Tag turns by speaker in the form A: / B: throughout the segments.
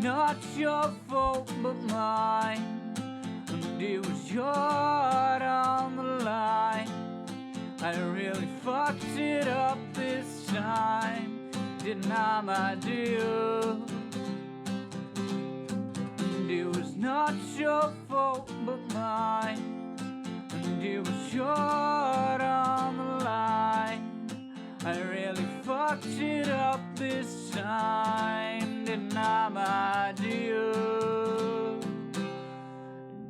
A: not your fault but mine. And it was your heart on the line. I really fucked it up this time, didn't I, my dear? And it was not your fault but mine. And it was your heart on the line. I really fucked it up this time, didn't I, my dear?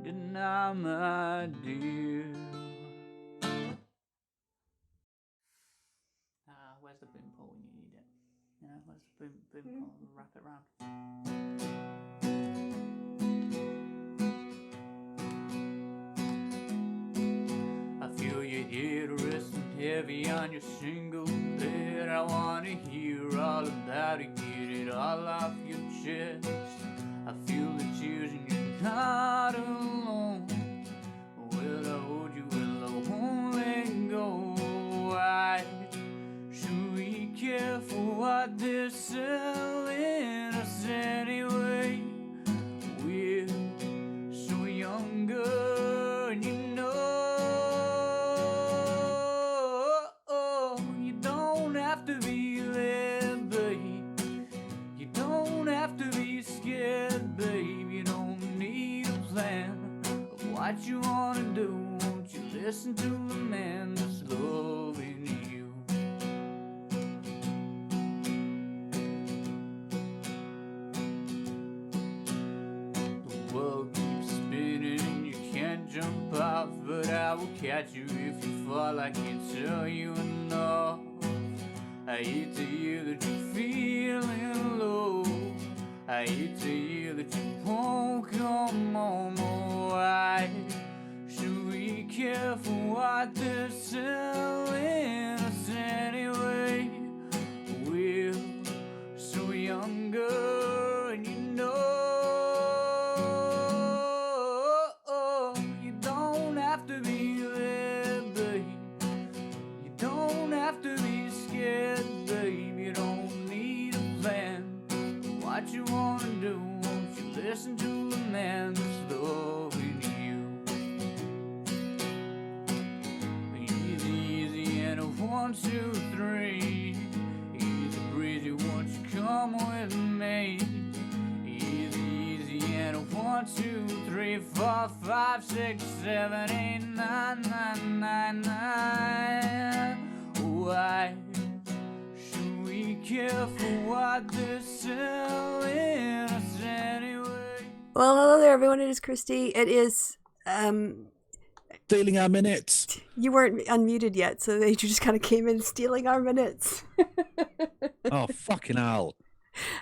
A: Didn't I, my dear? Where's the boom pole when you need it? Where's the boom pole? We'll wrap it round. I feel your head resting heavy on your single bed. I wanna hear all about it, get it all off your chest. I feel the tears and you're not alone. Will I hold you? Will I won't let go? Should we care for what they're selling us anyway? We're so younger, and you don't have to be led, babe. You don't have to be scared, babe. You don't need a plan of what you wanna do. Won't you listen to the man that's loving you? The world keeps spinning and you can't jump off, but I will catch you if you fall. I can't tell you enough. I hate to hear that you're feeling low. I hate to hear that you won't come home. Oh, why should we care for what they're selling us anyway? We're so younger, and you don't have to be led, babe. You don't have to be scared, babe. You don't need a plan. What you wanna do? Won't you listen to the man that's loving you? Easy, easy, and a 1, 2, 3. Easy breezy, won't you come with me? Easy, easy, and a 1, 2, 3, 4, 5, 6, 7, 8, 9, 9, 9, 9. Why should we care for what they're selling us anyway?
B: Well, hello there, everyone. It is Kristi. It is,
C: Stealing our minutes.
B: you weren't unmuted yet, so they just kind of came in stealing our minutes.
C: Oh, fucking hell.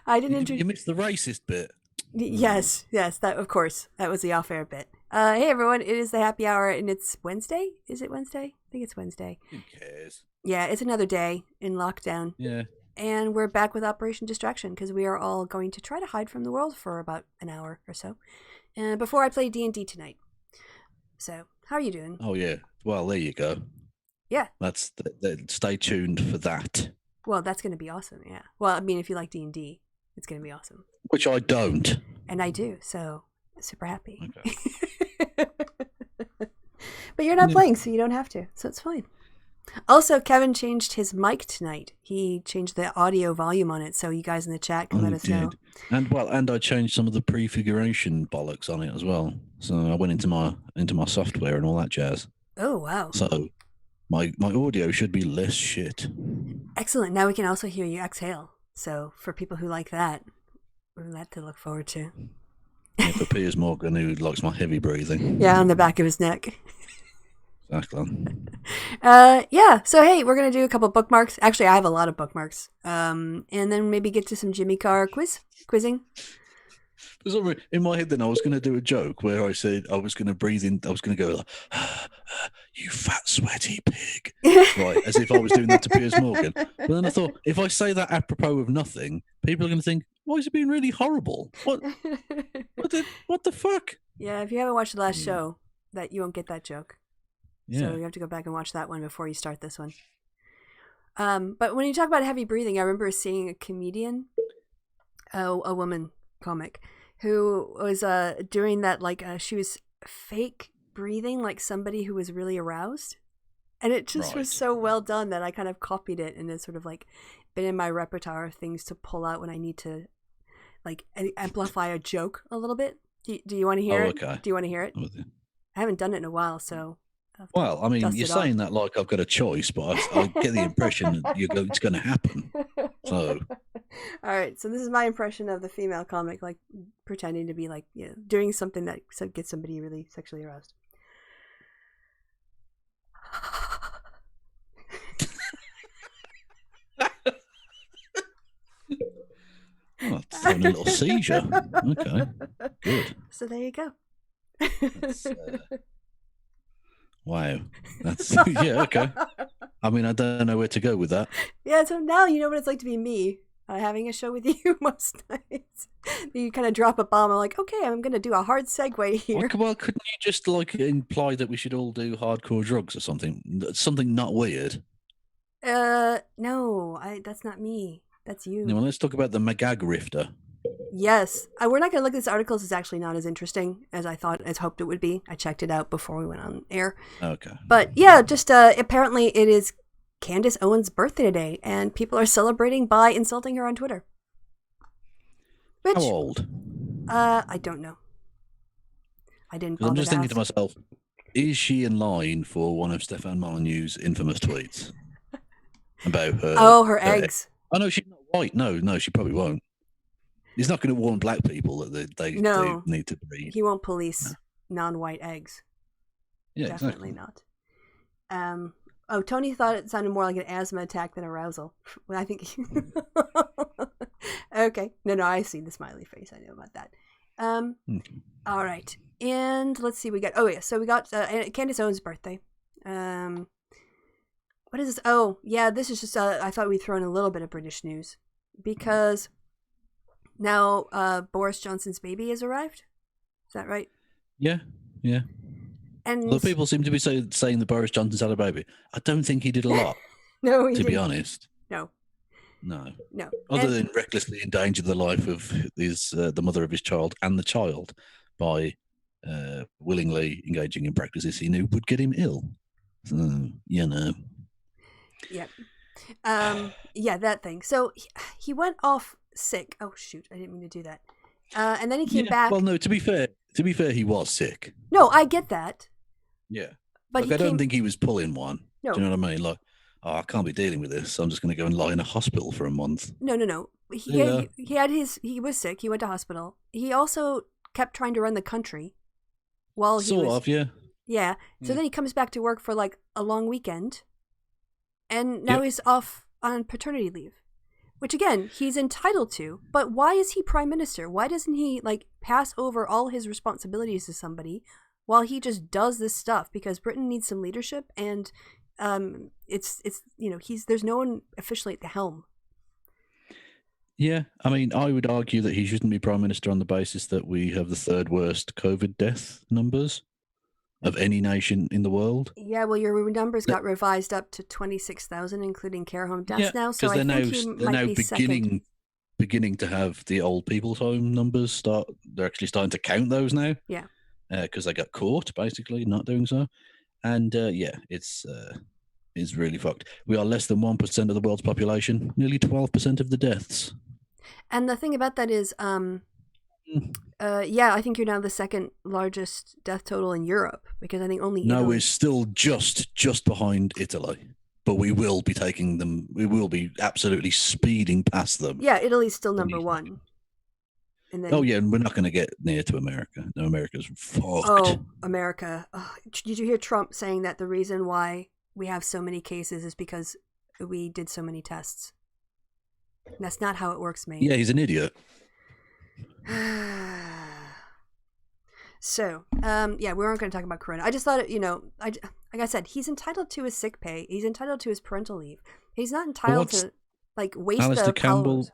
B: I didn't
C: You missed the racist bit.
B: Yes, that, of course. That was the off-air bit. Hey, everyone. It is the happy hour, and it's Wednesday? Is it Wednesday? I think it's Wednesday.
C: Who cares?
B: Yeah, it's another day in lockdown.
C: Yeah.
B: And we're back with Operation Distraction because we are all going to try to hide from the world for about an hour or so before I play D&D tonight. So, how are you doing?
C: Oh, yeah. Well, there you go.
B: Yeah.
C: That's stay tuned for that.
B: Well, that's going to be awesome, yeah. Well, I mean, if you like D&D, it's going to be awesome.
C: Which I don't.
B: And I do, so super happy.
C: Okay.
B: But you're not playing, so you don't have to, so it's fine. Also, Kevin changed his mic tonight. He changed the audio volume on it, so you guys in the chat can let us know.
C: And I changed some of the prefiguration bollocks on it as well. So I went into my software and all that jazz.
B: Oh, wow.
C: So my audio should be less shit.
B: Excellent. Now we can also hear you exhale. So for people who like that, we have that to look forward to.
C: Yeah, for Piers Morgan, who likes my heavy breathing.
B: Yeah, on the back of his neck.
C: Exactly.
B: Yeah. So hey, we're gonna do a couple bookmarks. Actually, I have a lot of bookmarks. And then maybe get to some Jimmy Carr quizzing.
C: In my head, then I was going to do a joke where I said I was going to breathe in. I was going to go like, "You fat sweaty pig," right, as if I was doing that to Piers Morgan. But then I thought, if I say that apropos of nothing, people are going to think, "Why is he being really horrible? What the fuck?"
B: Yeah, if you haven't watched the last show, that you won't get that joke.
C: Yeah.
B: So you have to go back and watch that one before you start this one. But when you talk about heavy breathing, I remember seeing a comedian, a woman, comic who was doing that, like she was fake breathing like somebody who was really aroused. And it just was so well done that I kind of copied it, and it's sort of like been in my repertoire of things to pull out when I need to like amplify a joke a little bit. Do you want to hear it?
C: Okay.
B: Do you want to hear it? I haven't done it in a while, so.
C: Well, I mean, you're saying that like I've got a choice, but I get the impression that it's going to happen. So.
B: All right, so this is my impression of the female comic, like pretending to be like, doing something that gets somebody really sexually aroused.
C: Oh, it's having a little seizure. Okay, good.
B: So there you go.
C: Wow. That's yeah, okay. I mean, I don't know where to go with that.
B: Yeah, so now you know what it's like to be me, having a show with you most nights. You kind of drop a bomb. I'm like, okay, I'm going to do a hard segue here.
C: Well, couldn't you just like imply that we should all do hardcore drugs or something? Something not weird.
B: No, that's not me. That's you.
C: No, well, let's talk about the Magag Rifter.
B: Yes. We're not going to look at this article. It's actually not as interesting as I hoped it would be. I checked it out before we went on air.
C: Okay.
B: But yeah, just apparently it is Candace Owens' birthday today, and people are celebrating by insulting her on Twitter. Which,
C: how old?
B: I don't know. I didn't bother
C: I'm just
B: to
C: thinking
B: ask.
C: to myself, is she in line for one of Stefan Molyneux's infamous tweets about her?
B: Oh, her eggs.
C: Oh, no, she's not white. No, she probably won't. He's not going to warn black people that they need to breed.
B: He won't police non-white eggs.
C: Yeah,
B: definitely
C: exactly.
B: not. Oh, Tony thought it sounded more like an asthma attack than arousal. Well, I think. Okay, no, I see the smiley face. I know about that. All right, and let's see. We got so we got Candace Owens' birthday. What is this? Oh, yeah, this is just. I thought we'd throw in a little bit of British news because. Now, Boris Johnson's baby has arrived. Is that right?
C: Yeah.
B: And
C: a lot of people seem to be saying that Boris Johnson's had a baby. I don't think he did a lot.
B: No,
C: to be honest.
B: No.
C: Other than recklessly endanger the life of the mother of his child and the child by willingly engaging in practices he knew would get him ill. So,
B: Yep. Yeah, that thing. So he went off sick. Oh shoot, I didn't mean to do that. And then he came back.
C: Well, no, to be fair, he was sick.
B: No, I get that.
C: Yeah.
B: But
C: I don't think he was pulling one.
B: No.
C: Do you know what I mean? Like, I can't be dealing with this. So I'm just going to go and lie in a hospital for a month.
B: No. He was sick. He went to hospital. He also kept trying to run the country while he was.
C: Yeah.
B: Yeah. So then he comes back to work for like a long weekend. And now he's off on paternity leave. Which again, he's entitled to, but why is he prime minister? Why doesn't he like pass over all his responsibilities to somebody while he just does this stuff? Because Britain needs some leadership, and it's there's no one officially at the helm.
C: Yeah, I mean, I would argue that he shouldn't be prime minister on the basis that we have the third worst COVID death numbers of any nation in the world.
B: Yeah, well, your numbers got revised up to 26,000, including care home deaths now. So I think he might be
C: beginning to have the old people's home numbers start. They're actually starting to count those now.
B: Yeah,
C: because they got caught basically not doing so, and it's really fucked. We are less than 1% of the world's population, nearly 12% of the deaths.
B: And the thing about that is, I think you're now the second largest death total in Europe, because I think only Italy...
C: No, we're still just behind Italy, but we will be taking them. We will be absolutely speeding past them.
B: Yeah, Italy's still number one. And then...
C: and we're not going to get near to America. No, America's fucked.
B: Oh, America. Oh, did you hear Trump saying that the reason why we have so many cases is because we did so many tests? That's not how it works, mate.
C: Yeah, he's an idiot.
B: So, we weren't going to talk about Corona. I just thought, like I said, he's entitled to his sick pay. He's entitled to his parental leave. He's not entitled to waste
C: Alistair
B: the
C: Campbell.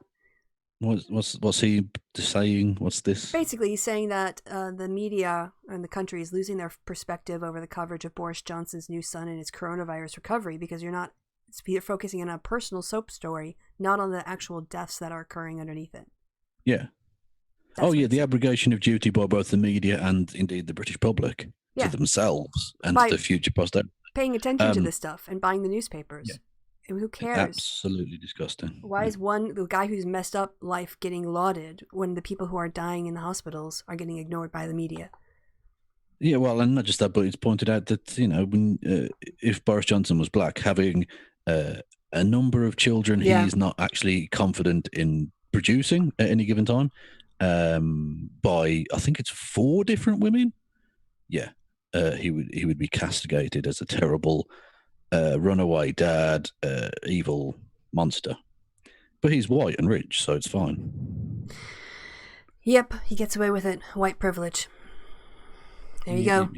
B: calories.
C: What's he saying? What's this?
B: Basically, he's saying that the media and the country is losing their perspective over the coverage of Boris Johnson's new son and his coronavirus recovery because you're focusing on a personal soap story, not on the actual deaths that are occurring underneath it.
C: Yeah. Oh, yeah, the abrogation of duty by both the media and indeed the British public to themselves and
B: by
C: to future posterity.
B: Paying attention to this stuff and buying the newspapers.
C: Yeah.
B: And who cares?
C: Absolutely disgusting.
B: Why is the guy who's messed up life getting lauded when the people who are dying in the hospitals are getting ignored by the media?
C: Yeah, well, and not just that, but it's pointed out that, you know, when if Boris Johnson was black, having a number of children he's not actually confident in producing at any given time by, I think it's 4 different women. Yeah, he would be castigated as a terrible runaway dad, evil monster. But he's white and rich, so it's fine.
B: Yep, he gets away with it. White privilege. There you go.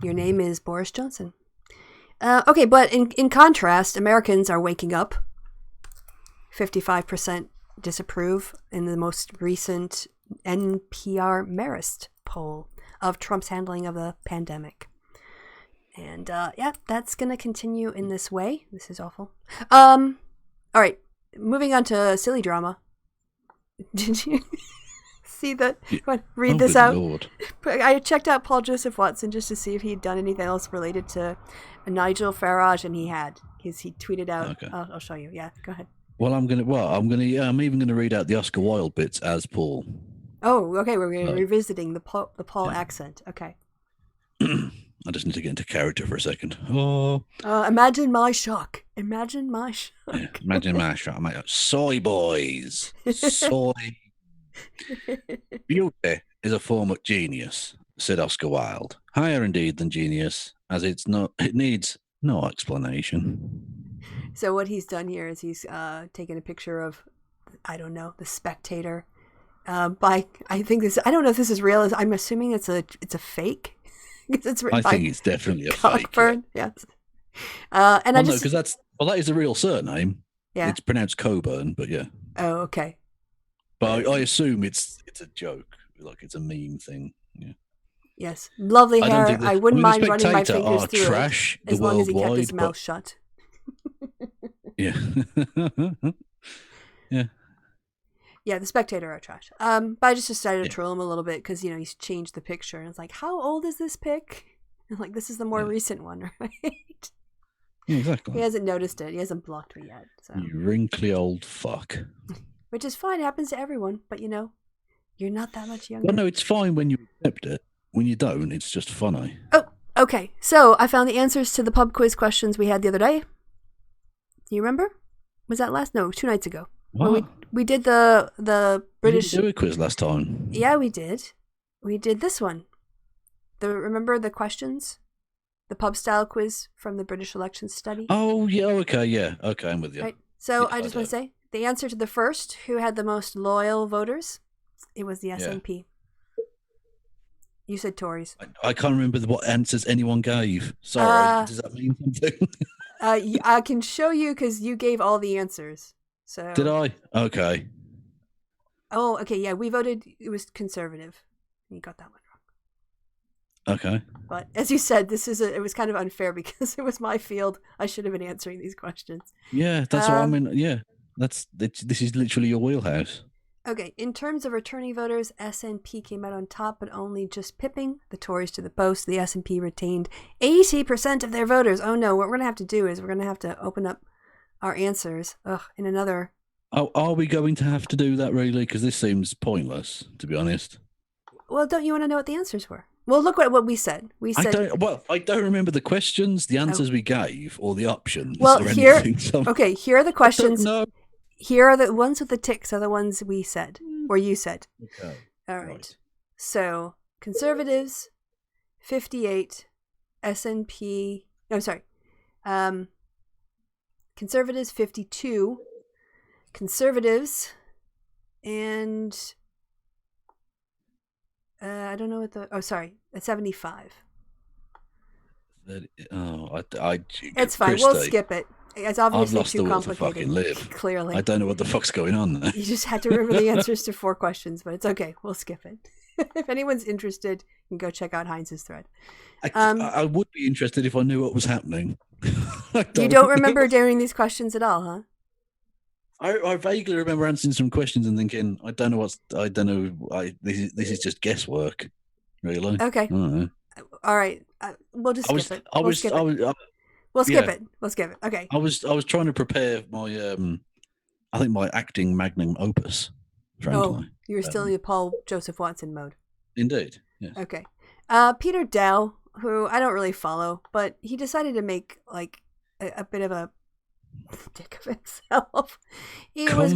B: Your name is Boris Johnson. Okay, but in contrast, Americans are waking up. 55% disapprove in the most recent NPR Marist poll of Trump's handling of the pandemic. And that's going to continue in this way. This is awful. All right, moving on to silly drama. Did you see that? Read this out.
C: Lord.
B: I checked out Paul Joseph Watson just to see if he'd done anything else related to Nigel Farage, and he had, because he tweeted out. Okay. I'll show you. Yeah, go ahead.
C: Well, I'm even gonna read out the Oscar Wilde bits as Paul.
B: Oh, okay. We're revisiting the Paul accent. Okay.
C: I just need to get into character for a second. Oh.
B: Imagine my shock. Imagine my shock.
C: Yeah, imagine my shock. Soy boys. Soy. Beauty is a form of genius, said Oscar Wilde. Higher indeed than genius, as it needs no explanation.
B: So what he's done here is he's taken a picture of, I don't know, the Spectator. I don't know if this is real. I'm assuming it's a fake. It's
C: I think it's definitely a
B: Cockburn.
C: fake. Yeah.
B: Yes. And
C: no, because that is a real surname. Yeah. It's pronounced Coburn, but yeah.
B: Oh, okay.
C: But I assume it's a joke, like it's a meme thing. Yeah.
B: Yes, lovely hair. I wouldn't mind running my fingers through
C: trash,
B: it as long as he kept his mouth shut.
C: Yeah. Yeah.
B: Yeah, the Spectator are trash. But I just decided to troll him a little bit because, you know, he's changed the picture. And it's like, how old is this pic? And like, this is the more recent one, right?
C: Yeah, exactly.
B: He hasn't noticed it. He hasn't blocked me yet. So.
C: You wrinkly old fuck.
B: Which is fine. It happens to everyone. But, you know, you're not that much younger.
C: Well, no, it's fine when you accept it. When you don't, it's just funny.
B: Oh, okay. So I found the answers to the pub quiz questions we had the other day. Do you remember? Was that 2 nights ago?
C: What?
B: We did the British.
C: You didn't do a quiz last time.
B: Yeah, we did. We did this one. Remember the questions? The pub style quiz from the British election study?
C: Oh, yeah. Okay, yeah. Okay, I'm with you.
B: Right. So I just want to say the answer to the first, who had the most loyal voters? It was the SNP. You said Tories.
C: I can't remember what answers anyone gave. Sorry. Does that mean something?
B: I can show you because you gave all the answers. So
C: did I? Okay.
B: Oh, okay. Yeah, we voted. It was Conservative. You got that one wrong.
C: Okay.
B: But as you said, it was kind of unfair because it was my field. I should have been answering these questions.
C: Yeah, that's what I mean. Yeah, this is literally your wheelhouse.
B: Okay, in terms of returning voters, SNP came out on top, but only just pipping the Tories to the post. The SNP retained 80% of their voters. Oh no, what we're going to have to do is we're going to have to open up our answers in another...
C: Oh, are we going to have to do that, really? Because this seems pointless, to be honest.
B: Well, don't you want to know what the answers were? Well, look at what we said.
C: I don't remember the questions, the answers we gave, or the options.
B: Well,
C: or
B: here...
C: anything, so
B: okay, here are the questions.
C: No.
B: Here are the ones with the ticks are the ones we said, or you said.
C: Okay.
B: All right. So, Conservatives, 58, SNP... No, sorry. Conservatives, 52. Conservatives, and... I don't know what the... Oh, sorry. 75.
C: It's
B: fine.
C: Kristi,
B: we'll skip it. It's obviously
C: I've lost
B: too
C: the will to
B: complicated.
C: fucking live.
B: Clearly.
C: I don't know what the fuck's going on there.
B: You just had to remember the answers to 4 questions, but it's okay. We'll skip it. If anyone's interested, you can go check out Heinz's thread.
C: I would be interested if I knew what was happening.
B: You don't remember doing these questions at all, huh?
C: I vaguely remember answering some questions and thinking, I don't know. This is just guesswork, really.
B: Okay.
C: I don't know.
B: All right. We'll just skip it. We'll skip it. We'll skip it. We'll skip it. Okay.
C: I was trying to prepare my I think my acting magnum opus. Frankly,
B: you were still in the Paul Joseph Watson mode.
C: Indeed. Yes.
B: Okay. Peter Dow, who I don't really follow, but he decided to make like a bit of a dick of himself.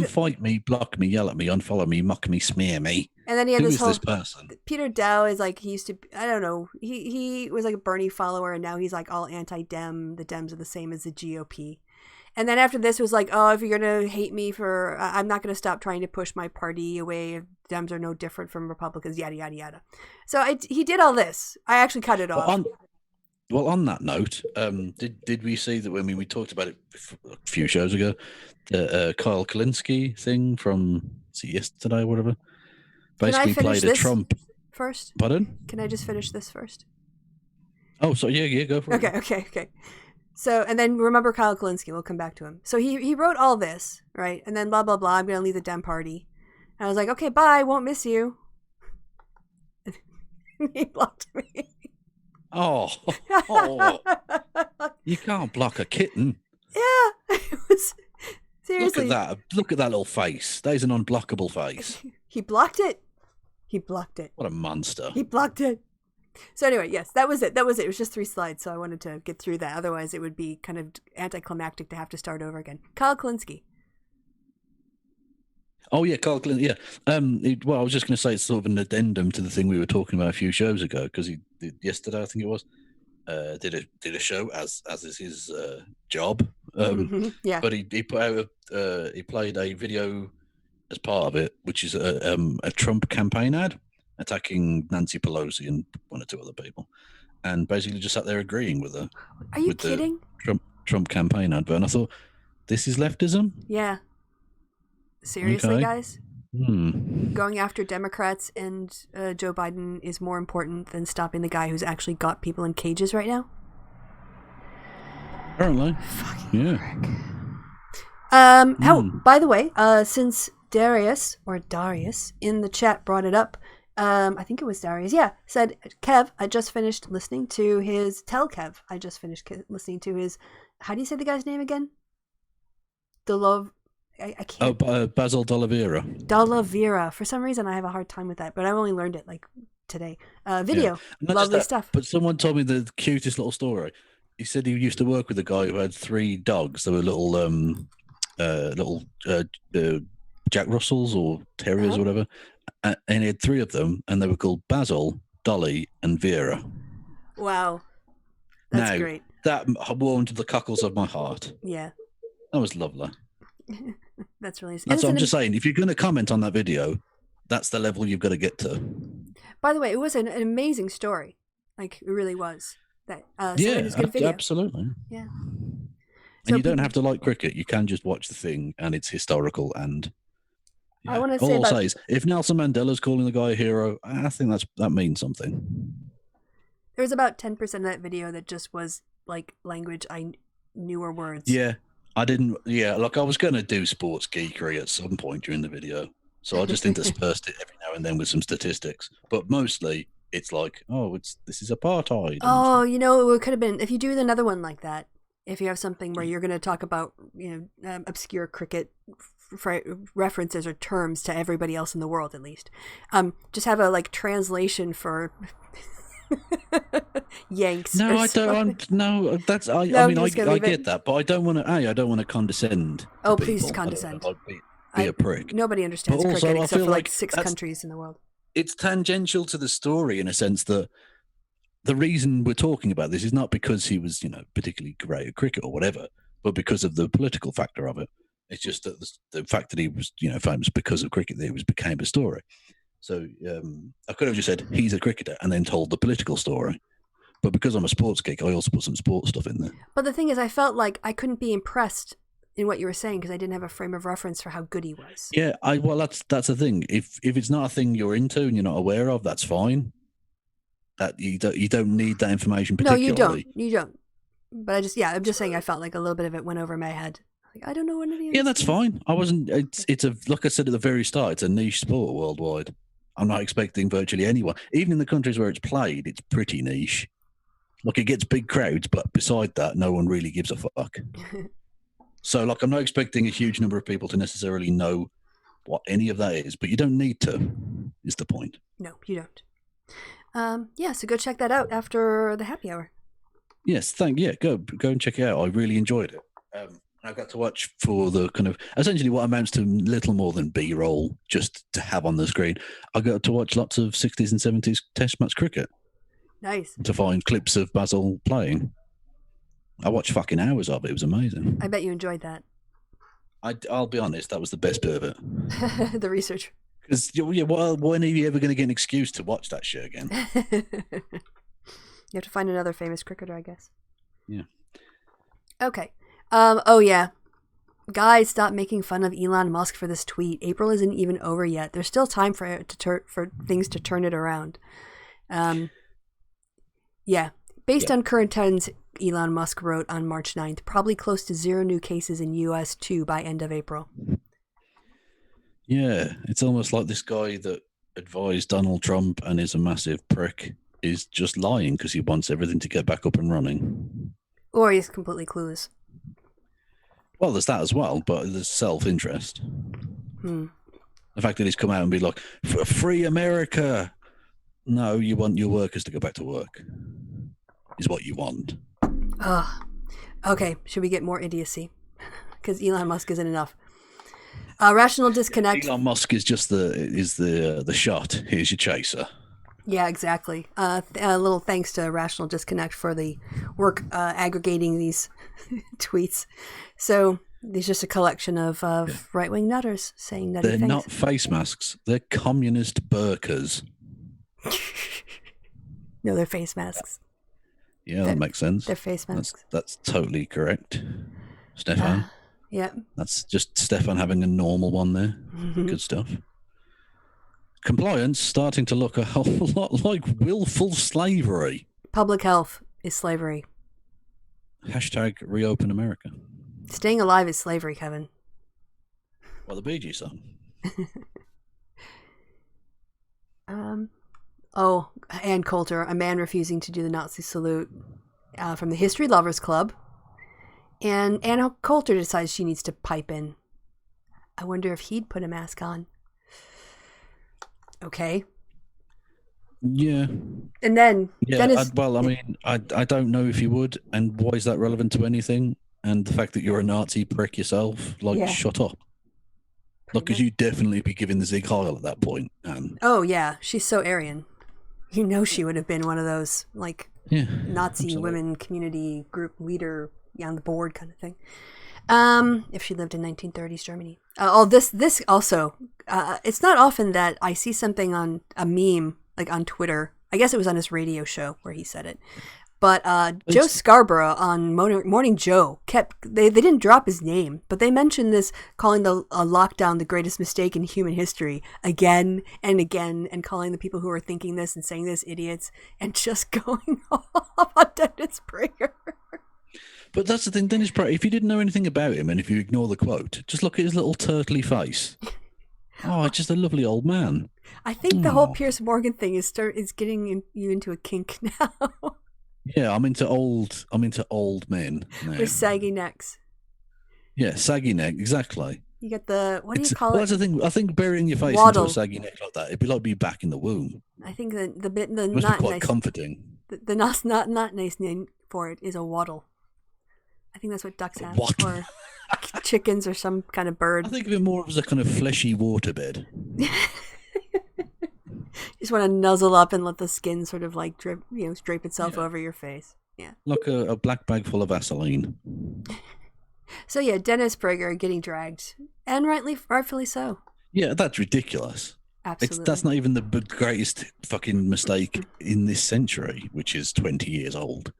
C: Fight me, block me, yell at me, unfollow me, mock me, smear me.
B: And then he had
C: Who
B: this
C: is
B: whole
C: this person?
B: Peter Dow is like, he used to, I don't know, he was like a Bernie follower, and now he's like all anti-Dem. The Dems are the same as the GOP. And then after this was like, oh, if you're going to hate me for, I'm not going to stop trying to push my party away. Dems are no different from Republicans, yada, yada, yada. So he did all this. I actually cut it off.
C: Well, on that note, did we see that when we talked about it a few shows ago, the Kyle Kalinske thing from yesterday or whatever? Basically played a Trump.
B: First?
C: Pardon?
B: Can I just finish this first?
C: Oh, so yeah, go for it.
B: Okay. So, and then remember Kyle Kalinske, we'll come back to him. So he wrote all this, right? And then blah, blah, blah, I'm going to leave the Dem party. And I was like, okay, bye, won't miss you. He blocked me.
C: Oh, you can't block a kitten.
B: Yeah, it was, seriously.
C: Look at that little face. That is an unblockable face.
B: He blocked it.
C: What a monster.
B: He blocked it. So anyway, yes, that was it. It was just 3 slides, so I wanted to get through that. Otherwise, it would be kind of anticlimactic to have to start over again. Kyle Kalinske.
C: Oh yeah, Kyle Kalinske. Yeah. Well, I was just going to say it's sort of an addendum to the thing we were talking about a few shows ago, because he did yesterday, I think it was, did a show as is his job.
B: Yeah.
C: But he put out he played a video as part of it, which is a Trump campaign ad attacking Nancy Pelosi and 1 or 2 other people, and basically just sat there agreeing with her.
B: Are you kidding?
C: The Trump campaign advert, and I thought, this is leftism?
B: Yeah. Seriously,
C: okay.
B: guys? Going after Democrats and Joe Biden is more important than stopping the guy who's actually got people in cages right now?
C: Apparently.
B: Fucking
C: yeah.
B: prick. By the way, since Darius in the chat brought it up, I think it was Darius, said, Kev, I just finished listening to his, how do you say the guy's name again? I can't.
C: Basil D'Oliveira.
B: D'Oliveira. For some reason, I have a hard time with that, but I only learned it like today. Video. Yeah. Lovely stuff.
C: But someone told me the cutest little story. He said he used to work with a guy who had 3 dogs. They were little Jack Russells or Terriers or whatever. And he had 3 of them, and they were called Basil, Dolly, and Vera.
B: Wow. That's great.
C: That warmed the cockles of my heart.
B: Yeah.
C: That was lovely.
B: That's really nice.
C: That's what I'm just saying. If you're going to comment on that video, that's the level you've got to get to.
B: By the way, it was an amazing story. Like, it really was. That
C: good video. Absolutely.
B: Yeah.
C: And you don't have to like cricket. You can just watch the thing, and it's historical. And
B: I want to say,
C: all I'll say is, if Nelson Mandela's calling the guy a hero, I think that means something.
B: There was about 10% of that video that just was like language I knew or words.
C: Yeah. I didn't. Yeah, like I was going to do sports geekery at some point during the video, so I just interspersed it every now and then with some statistics. But mostly, it's like, this is apartheid.
B: Oh, it could have been if you do another one like that. If you have something where you're going to talk about, obscure cricket references or terms to everybody else in the world, at least, just have a translation for. Yanks.
C: No, I don't. No, that's. I get that, but I don't want to. I don't want to condescend.
B: Oh, please condescend.
C: Be a prick.
B: Nobody understands cricket except for like 6 countries in the world.
C: It's tangential to the story in a sense that the reason we're talking about this is not because he was, particularly great at cricket or whatever, but because of the political factor of it. It's just that the fact that he was, famous because of cricket, that it became a story. So I could have just said he's a cricketer and then told the political story. But because I'm a sports geek, I also put some sports stuff in there.
B: But the thing is, I felt like I couldn't be impressed in what you were saying because I didn't have a frame of reference for how good he was.
C: Yeah, that's the thing. If it's not a thing you're into and you're not aware of, that's fine. That you don't need that information particularly.
B: No, you don't. But I'm just saying I felt like a little bit of it went over my head. Like, I don't know what any of
C: Yeah,
B: these
C: that's
B: things-
C: fine. I wasn't. It's a like I said at the very start. It's a niche sport worldwide. I'm not expecting virtually anyone, even in the countries where it's played. It's pretty niche. Like it gets big crowds, but beside that, no one really gives a fuck. So, like, I'm not expecting a huge number of people to necessarily know what any of that is, but you don't need to. Is the point?
B: No, you don't. Yeah, so go check that out after the happy hour.
C: Yes, go and check it out. I really enjoyed it. I got to watch for the kind of essentially what amounts to little more than B-roll, just to have on the screen. I got to watch lots of 60s and 70s Test match cricket
B: Nice.
C: to find clips of Basil playing. I watched fucking hours of it. It was amazing.
B: I bet you enjoyed that.
C: I'll be honest, that was the best bit of it.
B: The research.
C: Because when are you ever going to get an excuse to watch that shit again?
B: You have to find another famous cricketer, I guess.
C: Yeah.
B: Okay. Oh yeah. Guys, stop making fun of Elon Musk for this tweet. April isn't even over yet. There's still time for it for things to turn it around. Yeah. Based on current trends, Elon Musk wrote on March 9th, probably close to 0 new cases in US too by end of April.
C: Yeah, it's almost like this guy that advised Donald Trump and is a massive prick is just lying because he wants everything to get back up and running.
B: Or he's completely clueless.
C: Well, there's that as well, but there's self-interest. The fact that he's come out and be like, free America. No, you want your workers to go back to work is what you want.
B: Okay, should we get more idiocy? Because Elon Musk isn't enough. Rational disconnect.
C: Elon Musk is just the shot. Here's your chaser.
B: Yeah, exactly. A little thanks to Rational Disconnect for the work aggregating these tweets. So there's just a collection of right-wing nutters saying nutty
C: They're
B: things.
C: not face masks. They're communist burkas.
B: No, they're face masks.
C: Yeah, that makes sense.
B: They're face masks.
C: That's totally correct, Stefan.
B: Yeah.
C: That's just Stefan having a normal one there. Good stuff. Compliance starting to look a whole lot like willful slavery.
B: Public health is slavery.
C: Hashtag reopen America.
B: Staying alive is slavery, Kevin.
C: Well, the Bee Gees song.
B: Ann Coulter, a man refusing to do the Nazi salute from the History Lovers Club. And Ann Coulter decides she needs to pipe in. I wonder if he'd put a mask on. Okay.
C: Yeah.
B: And then
C: Yeah, I don't know if you would, and why is that relevant to anything? And the fact that you're a Nazi prick yourself, shut up. Like, because you'd definitely be giving the Zig Heil at that point, Anne.
B: Oh, yeah. She's so Aryan. You know she would have been one of those, Nazi
C: absolutely.
B: women community group leader on the board kind of thing. If she lived in 1930s Germany. This also, it's not often that I see something on a meme, on Twitter. I guess it was on his radio show where he said it. But Joe Scarborough on Morning Joe they didn't drop his name, but they mentioned this, calling the lockdown the greatest mistake in human history again and again, and calling the people who are thinking this and saying this idiots, and just going off on Dennis Prager.
C: But that's the thing, Dennis Prager, if you didn't know anything about him and if you ignore the quote, just look at his little turtly face. Oh, just a lovely old man.
B: I think the whole Piers Morgan thing is getting you into a kink now.
C: Yeah, I'm into old men now.
B: With saggy necks.
C: Yeah, saggy neck, exactly.
B: You get what do you call
C: it?
B: That's
C: the thing. I think burying your face
B: Waddle.
C: into a saggy neck like that, it'd be like being back in the womb.
B: I think the
C: It must
B: not
C: be quite
B: nice,
C: comforting.
B: the not nice name for it is a waddle. I think that's what ducks have,
C: What?
B: or chickens, or some kind of bird.
C: I think of it more as a kind of fleshy waterbed.
B: You just want to nuzzle up and let the skin sort of drape itself over your face. Yeah.
C: Like a black bag full of Vaseline.
B: So yeah, Dennis Prager getting dragged, and rightfully so.
C: Yeah, that's ridiculous.
B: Absolutely.
C: That's not even the greatest fucking mistake in this century, which is 20 years old.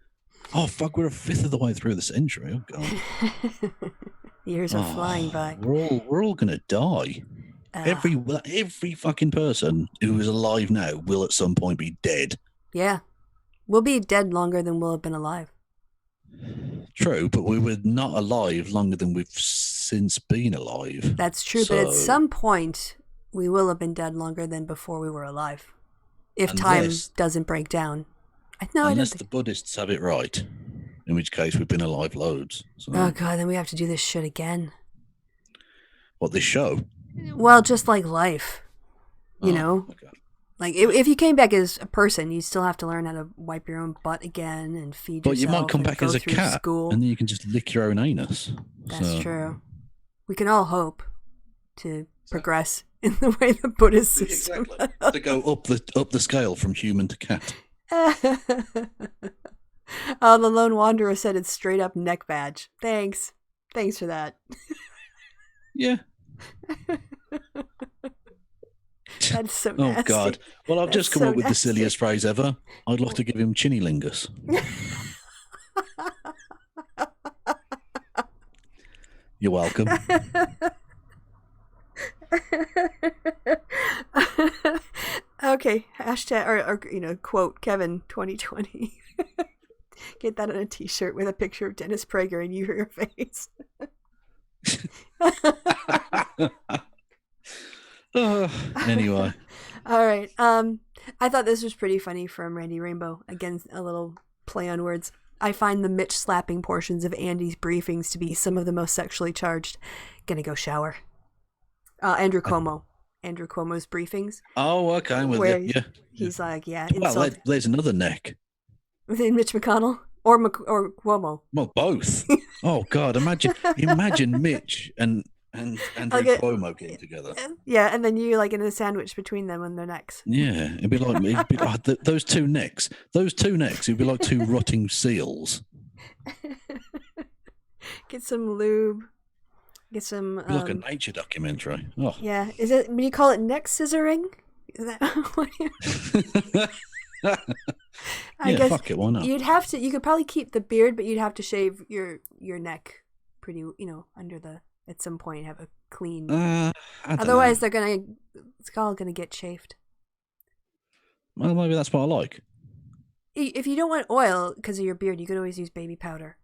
C: Oh, fuck, we're a fifth of the way through the century. Oh, God.
B: Years are flying by.
C: We're all going to die. Every fucking person who is alive now will at some point be dead.
B: Yeah. We'll be dead longer than we'll have been alive.
C: True, but we were not alive longer than we've since been alive.
B: That's true, but at some point, we will have been dead longer than before we were alive. If time doesn't break down.
C: Unless the Buddhists have it right, in which case we've been alive loads. So.
B: Oh, God, then we have to do this shit again.
C: What, this show?
B: Well, just like life, you know? Okay. Like, if you came back as a person, you still have to learn how to wipe your own butt again and feed yourself.
C: But you might come back as a cat,
B: school.
C: and then you can just lick your own anus.
B: That's true. We can all hope to progress in the way the Buddhist system.
C: Exactly. To go up the scale from human to cat.
B: The Lone Wanderer said it's straight up neck badge. Thanks for that.
C: Yeah.
B: That's so nasty.
C: Oh, God. Well, I've just come up with the silliest phrase ever. I'd love to give him chinnilingus. You're welcome.
B: Okay. Hashtag, or quote Kevin 2020. Get that on a t-shirt with a picture of Dennis Prager and your face.
C: Anyway.
B: All right. I thought this was pretty funny from Randy Rainbow. Again, a little play on words. I find the Mitch slapping portions of Andy's briefings to be some of the most sexually charged. Gonna go shower. Andrew Cuomo. Andrew Cuomo's briefings.
C: Oh, okay. I'm with you. Yeah.
B: He's like, yeah.
C: Well, there's another neck.
B: Within Mitch McConnell or Cuomo.
C: Well, both. Oh God, imagine Mitch and Andrew Cuomo getting together.
B: Yeah, and then you like in a sandwich between them and their necks.
C: Yeah, it'd be like those two necks. It'd be like two rotting seals.
B: Get some lube. Get some.
C: It'd be like a nature documentary. Oh.
B: Yeah, is it? Do you call it neck scissoring? Is that what I guess
C: fuck it, why not?
B: You'd have to. You could probably keep the beard, but you'd have to shave your neck pretty. Under the. At some point, have a clean. Otherwise, it's all gonna get chafed.
C: Well, maybe that's what I like.
B: If you don't want oil because of your beard, you could always use baby powder.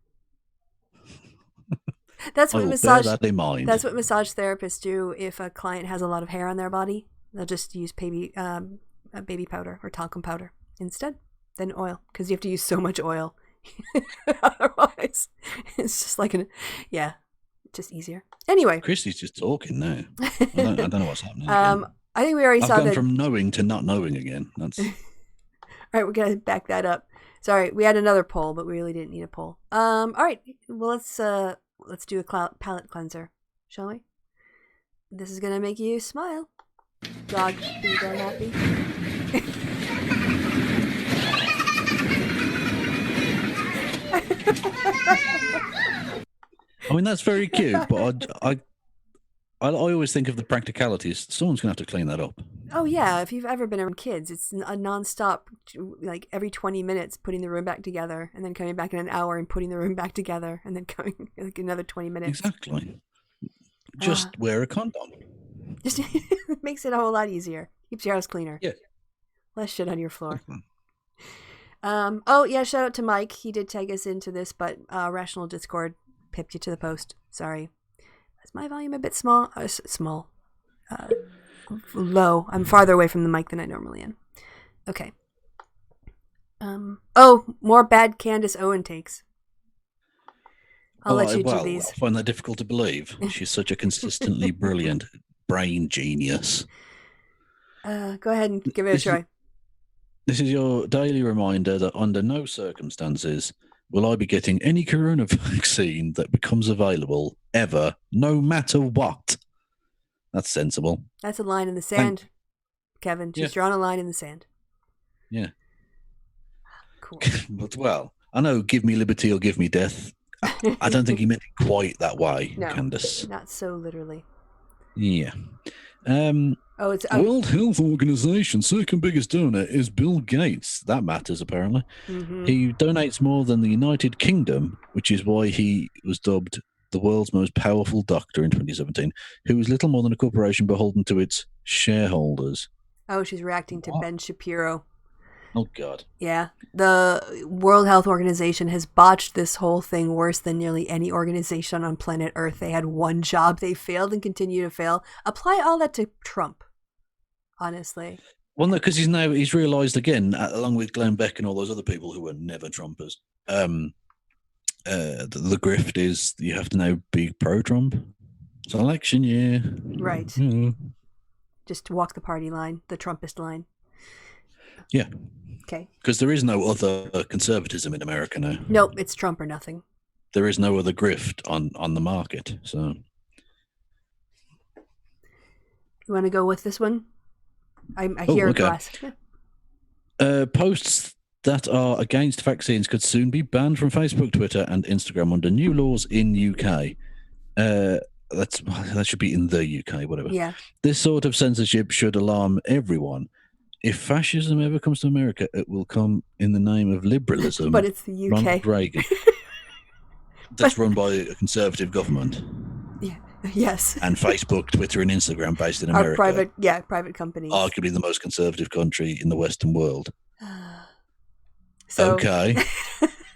B: That's what massage therapists do. If a client has a lot of hair on their body, they'll just use baby powder or talcum powder instead than oil because you have to use so much oil. Otherwise, it's just like just easier. Anyway,
C: Kristi's just talking now. I don't know what's happening.
B: I think we already saw that.
C: I've gone from knowing to not knowing again. That's
B: all right. We're gonna back that up. Sorry, we had another poll, but we really didn't need a poll. All right. Well, let's do a palate cleanser, shall we? This is gonna make you smile. Dog, be very happy.
C: I mean, that's very cute, but I always think of the practicalities. Someone's going to have to clean that up.
B: Oh, yeah. If you've ever been around kids, it's a nonstop, like every 20 minutes, putting the room back together and then coming back in an hour and putting the room back together and then coming like another 20 minutes.
C: Exactly. Just wear a condom.
B: Just it makes it a whole lot easier. Keeps your house cleaner.
C: Yeah.
B: Less shit on your floor. Oh, yeah. Shout out to Mike. He did tag us into this, but Rational Discord pipped you to the post. Sorry. Is my volume a bit small? Low. I'm farther away from the mic than I normally am. Okay. More bad Candace Owens takes. I'll let you do these.
C: I find that difficult to believe. She's such a consistently brilliant brain genius.
B: Go ahead and give it a try.
C: This is your daily reminder that under no circumstances will I be getting any corona vaccine that becomes available ever, no matter what. That's sensible.
B: That's a line in the sand, Kevin. She's drawn a line in the sand.
C: Yeah.
B: Cool.
C: But, well, I know give me liberty or give me death. I don't think he meant it quite that way,
B: no,
C: Candace.
B: Not so literally.
C: Yeah.
B: It's
C: World Health Organization second biggest donor is Bill Gates. That matters, apparently.
B: Mm-hmm.
C: He donates more than the United Kingdom, which is why he was dubbed the world's most powerful doctor in 2017, who was little more than a corporation beholden to its shareholders.
B: Oh, she's reacting to Ben Shapiro.
C: Oh, God.
B: Yeah. The World Health Organization has botched this whole thing worse than nearly any organization on planet Earth. They had one job. They failed and continue to fail. Apply all that to Trump, honestly.
C: Well, no, because he's realised again, along with Glenn Beck and all those other people who were never Trumpers, the grift is you have to now be pro-Trump. It's an election year.
B: Right.
C: Mm.
B: Just walk the party line, the Trumpist line.
C: Yeah.
B: Okay.
C: Because there is no other conservatism in America now.
B: Nope, it's Trump or nothing.
C: There is no other grift on the market. So,
B: you want to go with this one? I hear glass.
C: Posts that are against vaccines could soon be banned from Facebook, Twitter, and Instagram under new laws in UK. That should be in the UK, whatever.
B: Yeah.
C: This sort of censorship should alarm everyone. If fascism ever comes to America, it will come in the name of liberalism.
B: But it's the UK.
C: Ronald Reagan. That's run by a conservative government.
B: Yeah. Yes.
C: And Facebook, Twitter, and Instagram based in America.
B: Private companies.
C: Arguably the most conservative country in the Western world.
B: So...
C: Okay.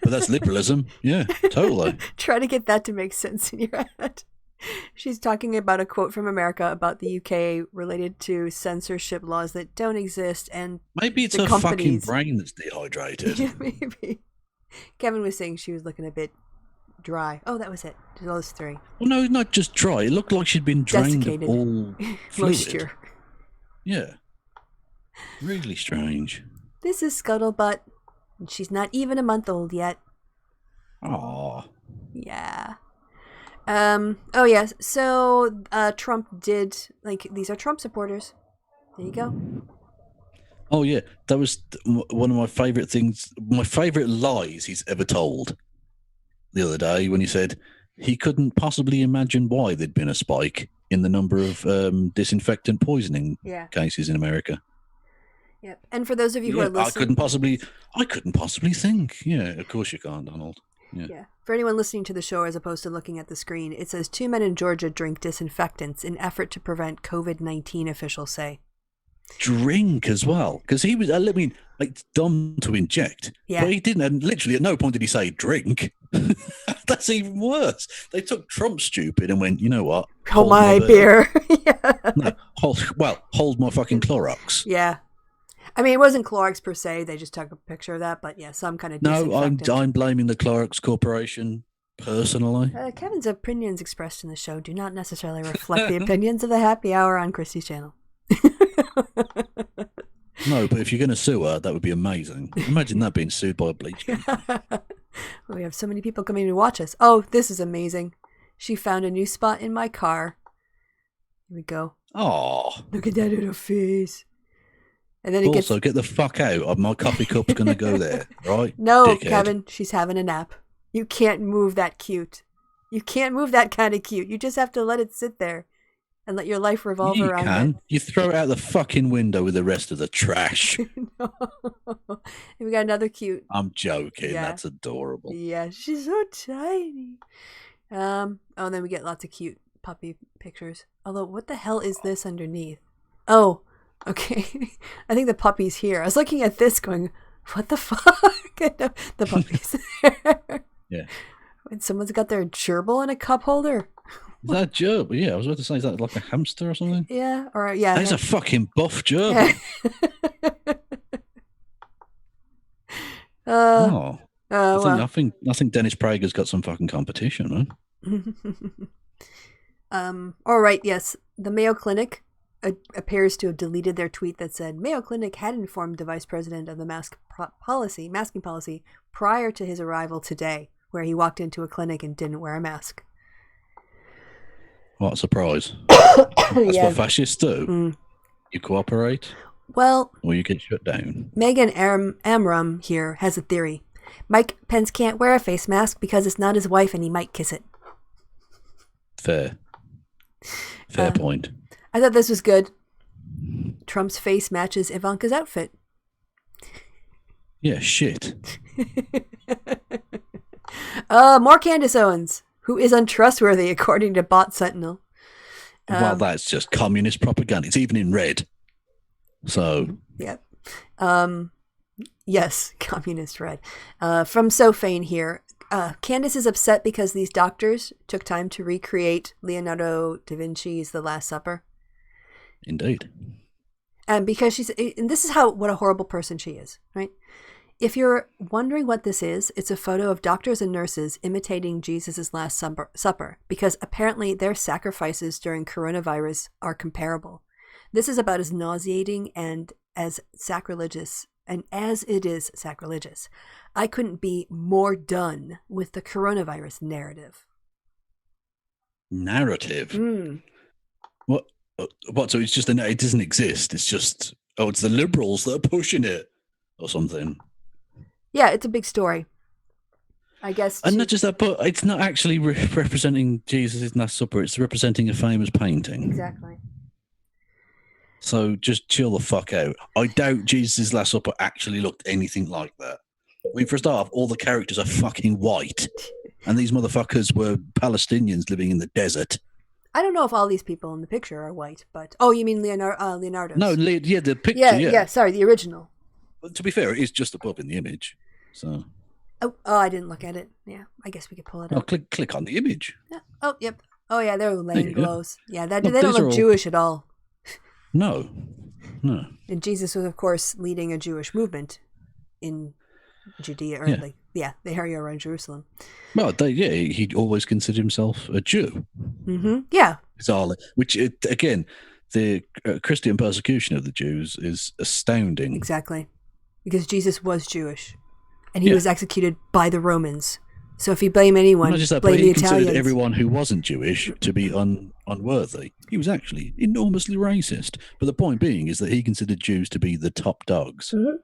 C: But that's liberalism. Yeah, totally.
B: Try to get that to make sense in your head. She's talking about a quote from America about the UK related to censorship laws that don't exist, and
C: maybe it's her fucking brain that's dehydrated.
B: Yeah, maybe. Kevin was saying she was looking a bit dry. Oh, that was it. Those three.
C: Well, no, not just dry. It looked like she'd been drained of all fluid.
B: Moisture.
C: Yeah. Really strange.
B: This is Scuttlebutt, and she's not even a month old yet.
C: Aww.
B: Yeah. Oh yes. So Trump did, like, these are Trump supporters. There you go.
C: Oh yeah, that was one of my favorite things. My favorite lies he's ever told. The other day when he said he couldn't possibly imagine why there'd been a spike in the number of disinfectant poisoning cases in America.
B: Yep. And for those of you who are listening,
C: I couldn't possibly think. Yeah, of course you can't, Donald. Yeah.
B: For anyone listening to the show as opposed to looking at the screen, it says 2 men in Georgia drink disinfectants in effort to prevent COVID-19, officials say.
C: Drink as well, because he was, I mean, like, dumb to inject.
B: Yeah.
C: But he didn't, and literally at no point did he say drink. That's even worse. They took Trump stupid and went, you know what?
B: Hold my beer. Yeah.
C: No, hold my fucking Clorox.
B: Yeah. I mean, it wasn't Clorox per se. They just took a picture of that, but yeah, some kind of disinfectant.
C: No, I'm blaming the Clorox Corporation personally.
B: Kevin's opinions expressed in the show do not necessarily reflect the opinions of the Happy Hour on Kristi's channel.
C: No, but if you're going to sue her, that would be amazing. Imagine that being sued by a bleach company.
B: We have so many people coming to watch us. Oh, this is amazing. She found a new spot in my car. Here we go.
C: Oh,
B: look at that little face. And then
C: also, get the fuck out. My coffee cup's going to go there, right?
B: No,
C: dickhead.
B: Kevin, she's having a nap. You can't move that cute. You can't move that kind of cute. You just have to let it sit there and let your life revolve around it.
C: You can. You throw it out the fucking window with the rest of the trash.
B: No. We got another cute.
C: I'm joking. Yeah. That's adorable.
B: Yeah, she's so tiny. Oh, and then we get lots of cute puppy pictures. Although, what the hell is this underneath? Oh, okay. I think the puppy's here. I was looking at this going, what the fuck? The puppy's there.
C: Yeah.
B: And someone's got their gerbil in a cup holder.
C: Is that a gerbil? Yeah, I was about to say, is that like a hamster or something?
B: Yeah, or yeah.
C: That's a fucking buff gerbil. I think Dennis Prager's got some fucking competition,
B: man. All right, yes. The Mayo Clinic appears to have deleted their tweet that said Mayo Clinic had informed the vice president of the masking policy prior to his arrival today, where he walked into a clinic and didn't wear a mask.
C: What a surprise. That's what fascists do. Mm. You cooperate, or you get shut down.
B: Megan Amram here has a theory. Mike Pence can't wear a face mask because it's not his wife and he might kiss it.
C: Fair point.
B: I thought this was good. Trump's face matches Ivanka's outfit.
C: Yeah, shit.
B: More Candace Owens, who is untrustworthy according to Bot Sentinel.
C: Well, that's just communist propaganda. It's even in red. So.
B: Yep. Yes, communist red. From Sophane here. Candace is upset because these doctors took time to recreate Leonardo da Vinci's The Last Supper.
C: Indeed.
B: And because and this is what a horrible person she is, right? If you're wondering what this is, it's a photo of doctors and nurses imitating Jesus' Last Supper, because apparently their sacrifices during coronavirus are comparable. This is about as nauseating and as sacrilegious, and as it is sacrilegious. I couldn't be more done with the coronavirus narrative.
C: Narrative? What? So it's just it doesn't exist. It's just, it's the liberals that are pushing it or something.
B: Yeah, it's a big story, I guess.
C: And not just that, but it's not actually representing Jesus' Last Supper. It's representing a famous painting.
B: Exactly.
C: So just chill the fuck out. I doubt Jesus' Last Supper actually looked anything like that. I mean, for a start, all the characters are fucking white. And these motherfuckers were Palestinians living in the desert.
B: I don't know if all these people in the picture are white, but... Oh, you mean Leonardo's?
C: No, the picture,
B: yeah. Sorry, the original.
C: But to be fair, it is just above in the image. So.
B: Oh, I didn't look at it. Yeah, I guess we could pull it up.
C: Click on the image.
B: Yeah. Oh, yep. Oh, yeah, they're laying glows. Yeah, they
C: Look,
B: don't look Jewish at all.
C: No.
B: And Jesus was, of course, leading a Jewish movement in Judea, or the area around Jerusalem.
C: Well, he always considered himself a Jew.
B: Mm-hmm. Yeah.
C: Bizarrely, which again, the Christian persecution of the Jews is astounding.
B: Exactly, because Jesus was Jewish, and he was executed by the Romans. So if you blame anyone,
C: not just that,
B: blame
C: but
B: the
C: he
B: Italians.
C: considered everyone who wasn't Jewish to be unworthy. He was actually enormously racist. But the point being is that he considered Jews to be the top dogs.
B: Mm-hmm.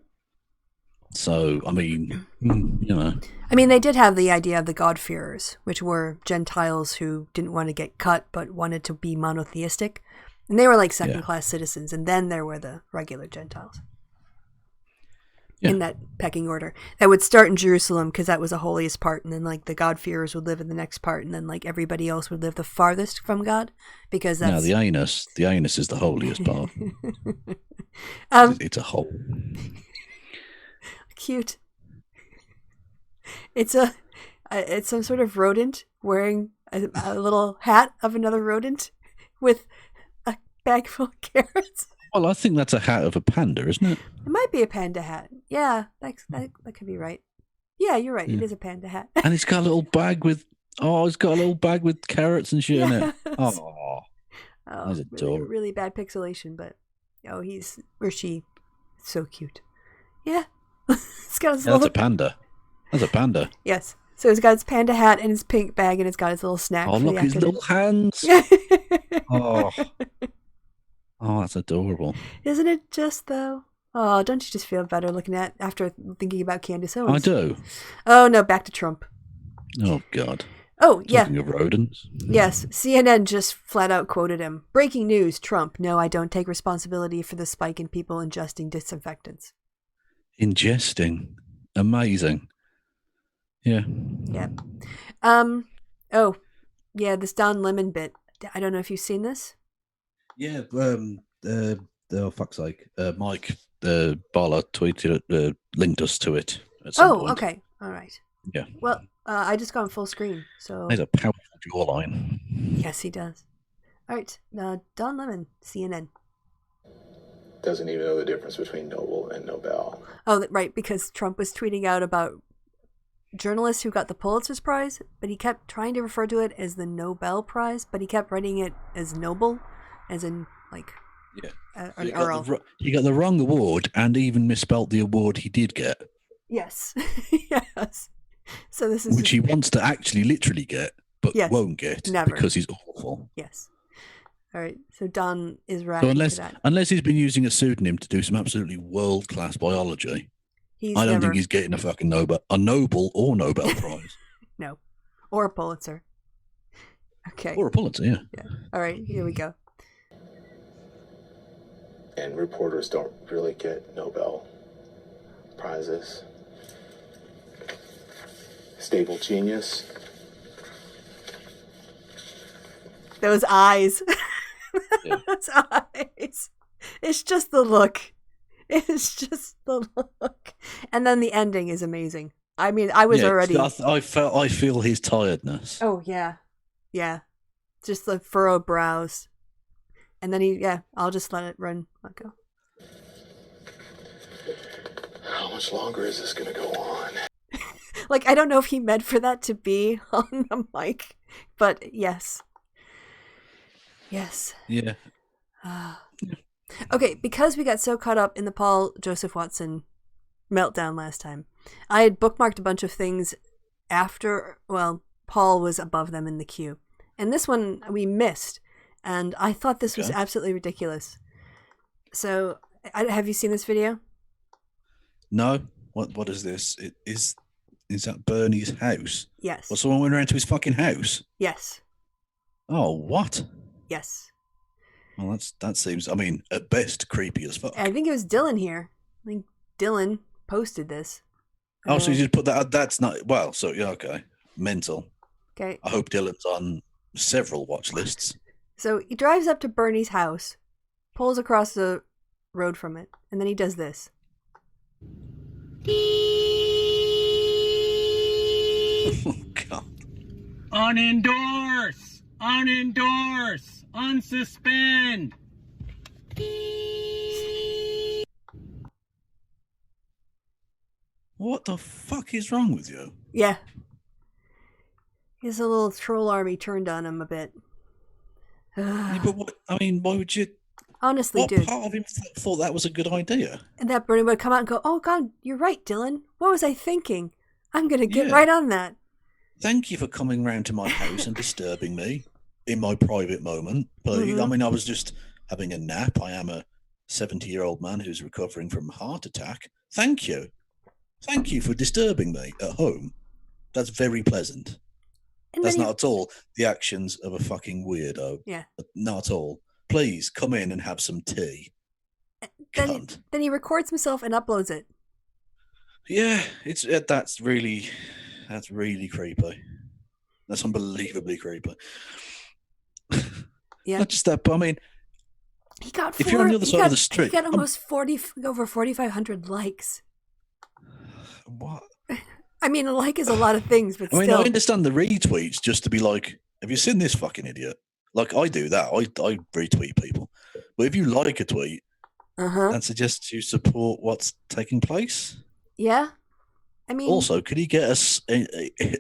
C: So, I mean, you know.
B: I mean, they did have the idea of the God-fearers, which were Gentiles who didn't want to get cut but wanted to be monotheistic. And they were like second-class citizens. And then there were the regular Gentiles. Yeah. In that pecking order. That would start in Jerusalem because that was the holiest part. And then like the God-fearers would live in the next part. And then like everybody else would live the farthest from God. Because that's...
C: No, the anus is the holiest part. It's a hole.
B: Cute. It's some sort of rodent wearing a little hat of another rodent with a bag full of carrots.
C: Well, I think that's a hat of a panda, isn't it?
B: It might be a panda hat. Yeah, that could be right. Yeah, you're right. Yeah. It is a panda hat.
C: And it's got a little bag with carrots and shit in it. Oh, that's adorable.
B: Really bad pixelation, but she, so cute. Yeah. It's got
C: that's a panda. That's a panda.
B: Yes. So it's got its panda hat and its pink bag, and it's got its little snack.
C: Oh, look, his little hands. Oh, that's adorable.
B: Isn't it just, though? Oh, don't you just feel better after thinking about Candace Owens?
C: I do.
B: Oh, no, back to Trump.
C: Oh, God.
B: Oh, yeah.
C: Talking of rodents.
B: Yes, CNN just flat out quoted him. Breaking news, Trump. No, I don't take responsibility for the spike in people ingesting disinfectants.
C: Ingesting. Amazing. Yeah.
B: Yeah. Oh, yeah, this Don Lemon bit. I don't know if you've seen this.
C: Yeah, oh, fuck's sake. Mike Barla tweeted, linked us to it at some point.
B: Okay. All right.
C: Yeah.
B: Well, I just got on full screen, so...
C: He has a powerful jawline.
B: Yes, he does. All right. Don Lemon, CNN.
D: Doesn't even know the difference between Nobel and Nobel.
B: Oh, right, because Trump was tweeting out about journalists who got the Pulitzer Prize, but he kept trying to refer to it as the Nobel Prize, but he kept writing it as Noble, as in, like, an Earl.
C: He got the wrong award and even misspelt the award he did get.
B: Yes. Yes. So this is...
C: Which he wants to actually literally get, but won't get
B: never.
C: Because he's awful.
B: Yes. All right, so Don is reacting to that.
C: Unless he's been using a pseudonym to do some absolutely world-class biology, I don't think he's getting a fucking Nobel or Nobel Prize.
B: No, or a Pulitzer. Okay.
C: Or a Pulitzer, yeah.
B: All right, here we go.
D: And reporters don't really get Nobel Prizes. Stable genius.
B: Those eyes. Those eyes. It's just the look. It's just the look. And then the ending is amazing. I mean, I was already...
C: I feel his tiredness.
B: Oh, yeah. Yeah. Just the furrowed brows. And then I'll just let it run. Let go.
D: How much longer is this going to go on?
B: Like, I don't know if he meant for that to be on the mic, but yes. Yes.
C: Yeah.
B: Okay, because we got so caught up in the Paul Joseph Watson meltdown last time, I had bookmarked a bunch of things after, well, Paul was above them in the queue. And this one we missed, and I thought this was absolutely ridiculous. So, have you seen this video?
C: No. What is this? Is that Bernie's house?
B: Yes.
C: Well, someone went around to his fucking house?
B: Yes.
C: Oh, what?
B: Yes.
C: Well, that seems, I mean, at best, creepy as fuck.
B: I think it was Dylan here. I think Dylan posted this.
C: Oh, so you just put that, that's not, well, so, yeah, okay. Mental.
B: Okay.
C: I hope Dylan's on several watch lists.
B: So he drives up to Bernie's house, pulls across the road from it, and then he does this.
C: Oh, God.
A: Unendorse! Unendorse! Unsuspend!
C: What the fuck is wrong with you?
B: Yeah. His little troll army turned on him a bit.
C: Yeah, but what, I mean, why would you...
B: Honestly,
C: what
B: dude.
C: part of him thought that was a good idea?
B: And that Bernie would come out and go, "Oh, God, you're right, Dylan. What was I thinking? I'm going to get right on that."
C: Thank you for coming round to my house and disturbing me in my private moment. But I mean, I was just having a nap. I am a 70-year-old man who's recovering from a heart attack. Thank you. Thank you for disturbing me at home. That's very pleasant.
B: And
C: That's not at all the actions of a fucking weirdo.
B: Yeah.
C: Not at all. Please come in and have some tea.
B: Then he records himself and uploads it.
C: Yeah, that's really creepy. That's unbelievably creepy.
B: Yeah.
C: Not just that, but I mean,
B: he got
C: if you're on the other side of the street,
B: he got almost over 4,500 likes.
C: What?
B: I mean, a like is a lot of things, but
C: I mean,
B: still.
C: I understand the retweets just to be like, have you seen this fucking idiot? Like, I do that. I retweet people. But if you like a tweet, that suggests you support what's taking place.
B: Yeah. I mean... Also,
C: could he get us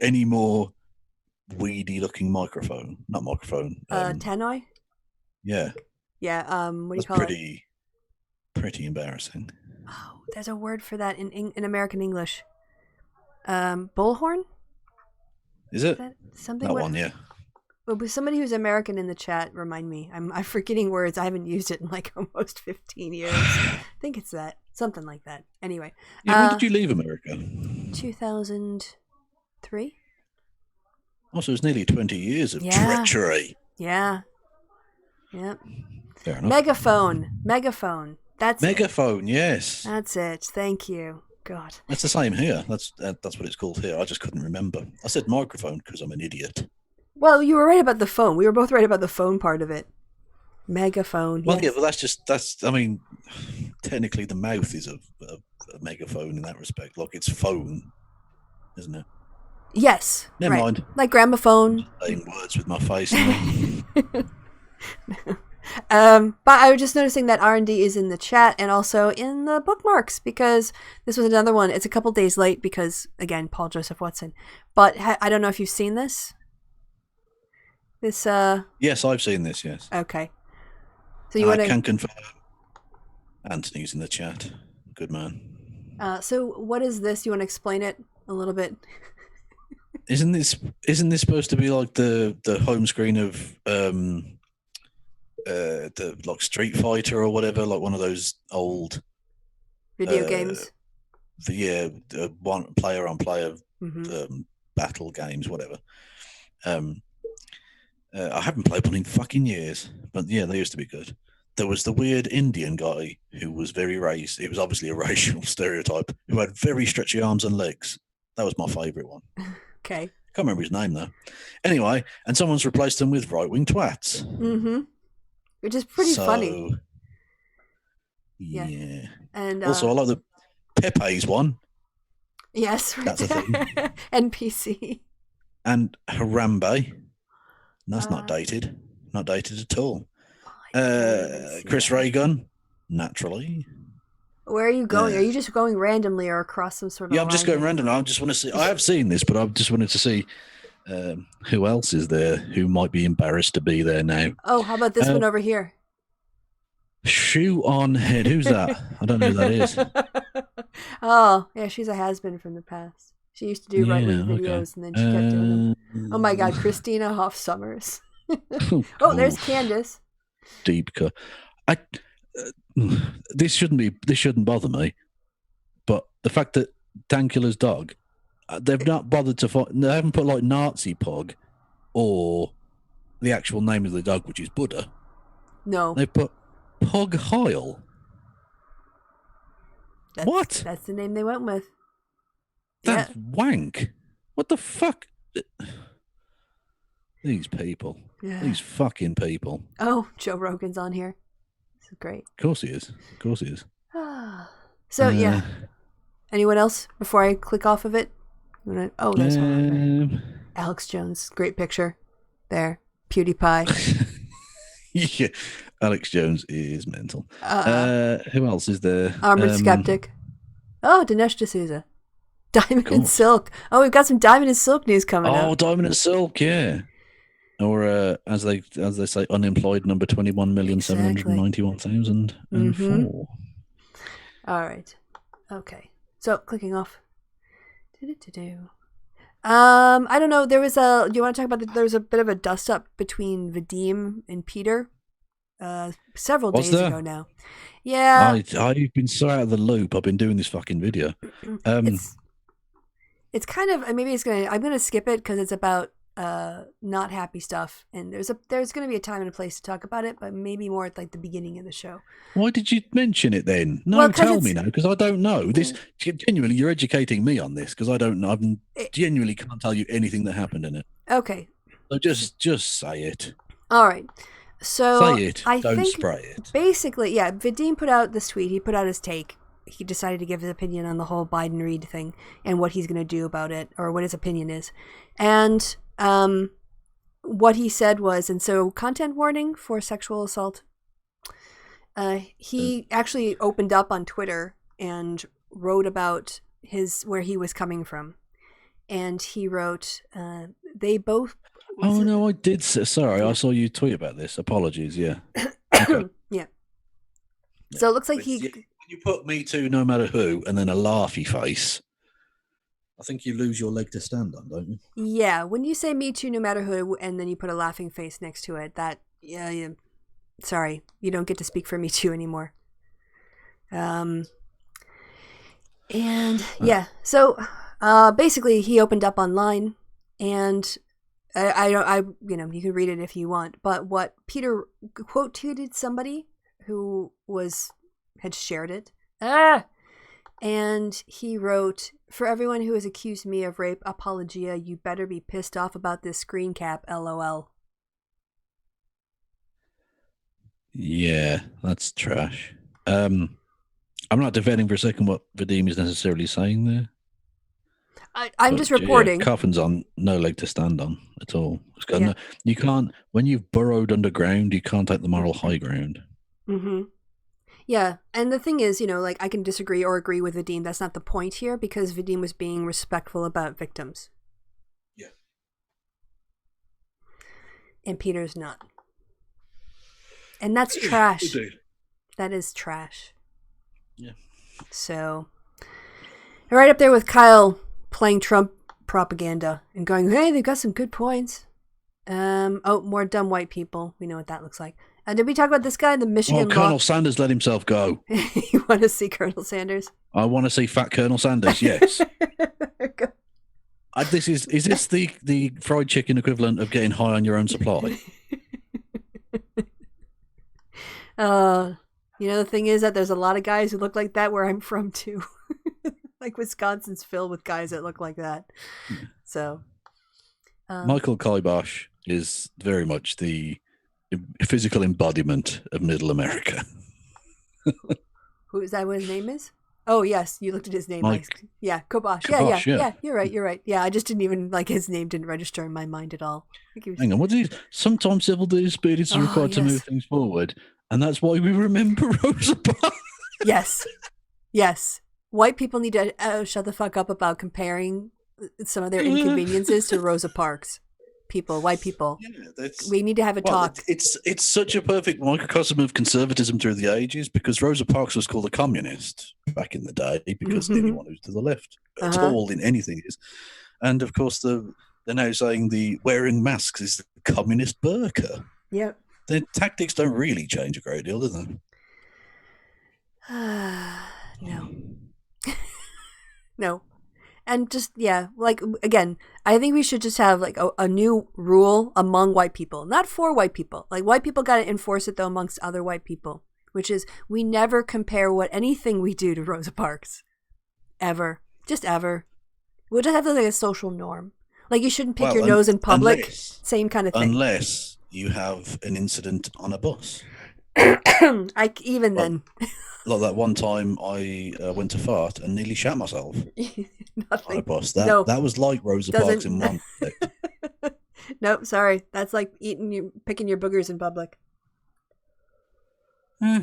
C: any more weedy-looking microphone? Not microphone.
B: Tannoy?
C: Yeah.
B: Yeah, what do you call
C: it? Pretty embarrassing.
B: Oh, there's a word for that in American English. Bullhorn?
C: Is it?
B: Something
C: that one, yeah.
B: Well, somebody who's American in the chat, remind me. I'm forgetting words. I haven't used it in like almost 15 years. I think it's that. Something like that. Anyway.
C: Yeah, when did you leave America?
B: 2003.
C: Oh, so it's nearly 20 years of treachery.
B: Yeah. Yep.
C: Fair enough.
B: Megaphone. That's
C: Megaphone, yes.
B: That's it. Thank you. God.
C: That's the same here. That's what it's called here. I just couldn't remember. I said microphone because I'm an idiot.
B: Well, you were right about the phone. We were both right about the phone part of it. Megaphone.
C: Well,
B: yes.
C: yeah, but that's. I mean, technically, the mouth is a megaphone in that respect. Like it's phone, isn't it?
B: Yes.
C: Never mind.
B: Like gramophone.
C: Saying words with my face.
B: But I was just noticing that R&D is in the chat and also in the bookmarks because this was another one. It's a couple days late because, again, Paul Joseph Watson. But I don't know if you've seen this. Yes,
C: I've seen this, yes.
B: Okay. So you want to...
C: I can confirm. Anthony's in the chat. Good man.
B: So what is this? You want to explain it a little bit?
C: Isn't this supposed to be like the home screen of the like Street Fighter or whatever, like one of those old
B: video games?
C: One player on player battle games, whatever. I haven't played one in fucking years, but yeah, they used to be good. There was the weird Indian guy who was very racist. It was obviously a racial stereotype, who had very stretchy arms and legs. That was my favourite one.
B: Okay.
C: Can't remember his name though. Anyway, and someone's replaced them with right-wing twats.
B: Which is pretty funny.
C: Yeah.
B: And
C: Also, I like the Pepe's one.
B: yes, right
C: That's a thing.
B: NPC.
C: And Harambe. That's not
B: Uh,
C: dated. Not dated at all.
B: I don't even see
C: Chris
B: that.
C: Raygun, naturally.
B: Where are you going? Are you just going randomly or across some sort of
C: Yeah,
B: line?
C: I'm just going
B: here?
C: random. I just want to see. I have seen this, but I just wanted to see who else is there who might be embarrassed to be there now.
B: Oh, how about this one over here?
C: Shoe on head. Who's that? I don't know who that is.
B: Oh, yeah, she's a has-been from the past. She used to do right-wing videos, and then she kept doing them. Oh my God, Christina Hoff Summers. Oh, there's Candace.
C: Deep cut. This shouldn't bother me, but the fact that Dankula's dog, they've not bothered to find. They haven't put like Nazi Pug or the actual name of the dog, which is Buddha.
B: No,
C: They put Pug Heil. What?
B: That's the name they went with.
C: That's wank. What the fuck? These people.
B: Yeah.
C: These fucking people.
B: Oh, Joe Rogan's on here. This is great.
C: Of course he is. Of course he is.
B: So, yeah. Anyone else before I click off of it? Oh, there's one. Alex Jones. Great picture. There. PewDiePie.
C: Yeah. Alex Jones is mental. Who else is there?
B: Armored Skeptic. Oh, Dinesh D'Souza. Diamond and Silk. Oh, we've got some Diamond and Silk news coming up.
C: Oh, Diamond and Silk, yeah. Or as they say, unemployed number 21,791,004.
B: All right. Okay. So clicking off. I don't know. Do you want to talk about there was a bit of a dust up between Vadim and Peter several days ago now. Yeah.
C: I've been so out of the loop. I've been doing this fucking video.
B: It's kind of, maybe I'm gonna skip it because it's about not happy stuff, and there's gonna be a time and a place to talk about it, but maybe more at like the beginning of the show.
C: Why did you mention it then? No, tell me now, because I don't know. This genuinely, you're educating me on this because I don't know. I genuinely can't tell you anything that happened in it.
B: Okay.
C: So just say it.
B: All right. So
C: say it.
B: I
C: don't
B: think
C: spray it.
B: Basically, yeah. Vadim put out this tweet. He put out his take. He decided to give his opinion on the whole Biden-Reid thing and what he's going to do about it, or what his opinion is. And what he said was, and so content warning for sexual assault. He actually opened up on Twitter and wrote about where he was coming from. And he wrote, they both...
C: Oh, no, I did. Sorry, I saw you tweet about this. Apologies, yeah. Okay.
B: Yeah. So it looks like he...
C: When you put Me Too no matter who and then a laughy face, I think you lose your leg to stand on, don't you?
B: Yeah, when you say Me Too no matter who and then you put a laughing face next to it, yeah, sorry, you don't get to speak for Me Too anymore. And yeah, so basically he opened up online, and you can read it if you want, but what Peter quote tweeted somebody who had shared it. And he wrote, "For everyone who has accused me of rape apologia, you better be pissed off about this screen cap, LOL."
C: Yeah, that's trash. I'm not defending for a second what Vadim is necessarily saying there.
B: I'm just reporting.
C: Yeah, coffin's on, no leg to stand on at all.
B: Yeah.
C: You can't, when you've burrowed underground, you can't take the moral high ground.
B: Mm-hmm. Yeah, and the thing is, I can disagree or agree with Vadim. That's not the point here, because Vadim was being respectful about victims.
C: Yeah.
B: And Peter's not. And that's trash.
C: Indeed.
B: That is trash.
C: Yeah.
B: So, right up there with Kyle playing Trump propaganda and going, hey, they've got some good points. More dumb white people. We know what that looks like. Did we talk about this guy, the Michigan
C: Colonel Sanders let himself go.
B: You want to see Colonel Sanders?
C: I want to see fat Colonel Sanders, yes. Is this the fried chicken equivalent of getting high on your own supply?
B: The thing is that there's a lot of guys who look like that where I'm from, too. Like Wisconsin's filled with guys that look like that. Yeah. So.
C: Michael Kibosh is very much the physical embodiment of middle America.
B: Who is that? What his name is? Oh yes, you looked at his name.
C: Mike.
B: Yeah, Kobosh.
C: Kobosh,
B: Yeah. You're right. Yeah, I just didn't even like his name didn't register in my mind at all. I think he was-
C: Hang on, what did he? Sometimes civil disobedience is
B: Oh,
C: required to
B: yes.
C: move things forward, and that's why we remember Rosa Parks.
B: Yes. White people need to shut the fuck up about comparing some of their inconveniences to Rosa Parks. White people.
C: Yeah,
B: We need to have a talk.
C: It's such a perfect microcosm of conservatism through the ages, because Rosa Parks was called a communist back in the day because anyone who's to the left at all in anything is. And of course, they're now saying the wearing masks is the communist burqa.
B: Yep.
C: Their tactics don't really change a great deal, do they?
B: No. No. And just, like, again, I think we should just have, like, a new rule among white people. Not for white people. Like, white people got to enforce it, though, amongst other white people. Which is, we never compare anything we do to Rosa Parks. Ever. Just ever. We'll just have like a social norm. Like, you shouldn't pick your nose in public. Same kind of thing.
C: Unless you have an incident on a bus.
B: Then.
C: Like that one time I went to fart and nearly shat myself on a bus. That was like Rosa Parks in one respect.
B: Nope, sorry. That's like picking your boogers in public.
C: I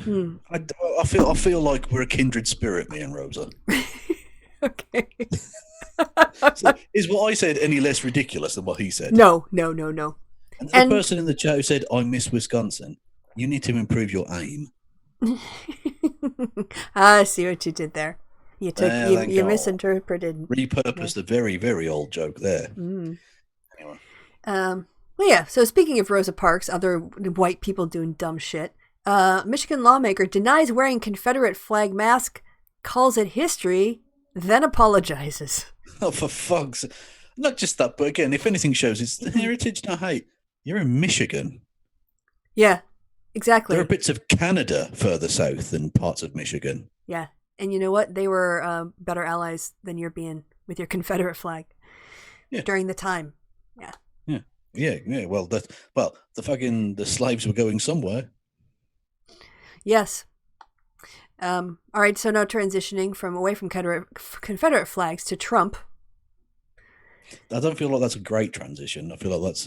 C: feel like we're a kindred spirit, me and Rosa.
B: Okay.
C: So, is what I said any less ridiculous than what he said?
B: No.
C: And the person in the chat who said, I miss Wisconsin, you need to improve your aim.
B: I see what you did there. You misinterpreted.
C: Repurposed a very, very old joke there.
B: Mm.
C: Anyway.
B: Well, yeah. So speaking of Rosa Parks, other white people doing dumb shit. Michigan lawmaker denies wearing Confederate flag mask, calls it history, then apologizes.
C: Oh, for fuck's sake. Not just that, but again, if anything shows it's heritage, not hate. You're in Michigan.
B: Yeah, exactly.
C: There are bits of Canada further south than parts of Michigan.
B: Yeah. And you know what? They were better allies than you're being with your Confederate flag during the time. Yeah.
C: Well, the slaves were going somewhere.
B: Yes. All right. So now transitioning away from Confederate flags to Trump.
C: I don't feel like that's a great transition. I feel like that's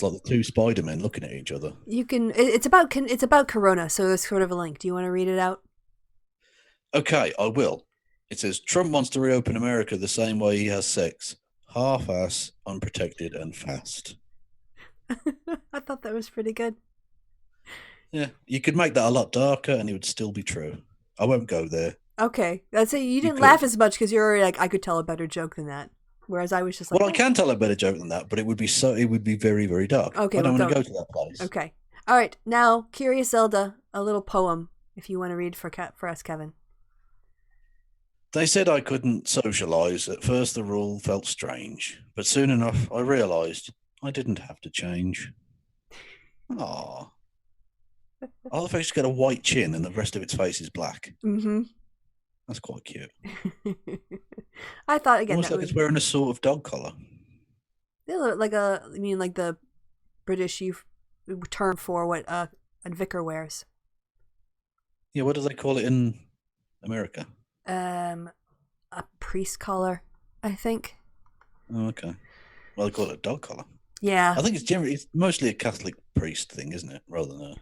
C: like the two Spider-Men looking at each other.
B: You can. It's about Corona, so there's sort of a link. Do you want to read it out?
C: Okay, I will. It says Trump wants to reopen America the same way he has sex: half-ass, unprotected, and fast.
B: I thought that was pretty good.
C: Yeah, you could make that a lot darker, and it would still be true. I won't go there.
B: Okay, that's it. You didn't laugh as much because you're already like, I could tell a better joke than that. Whereas I was just like,
C: well, I can tell a better joke than that, but it would be very, very dark.
B: Okay,
C: I don't want to go to that place.
B: Okay, all right. Now, Curious Zelda, a little poem, if you want to read for us, Kevin.
C: They said I couldn't socialise. At first, the rule felt strange, but soon enough, I realised I didn't have to change. Aww. I love how it's got a white chin and the rest of its face is black.
B: Mm-hmm.
C: That's quite cute.
B: I thought again
C: almost like it's wearing a sort of dog collar.
B: They look like like the British term for what a vicar wears.
C: Yeah, what do they call it in America?
B: A priest collar, I think.
C: Oh, okay. Well, they call it a dog collar.
B: Yeah.
C: I think it's mostly a Catholic priest thing, isn't it? Rather than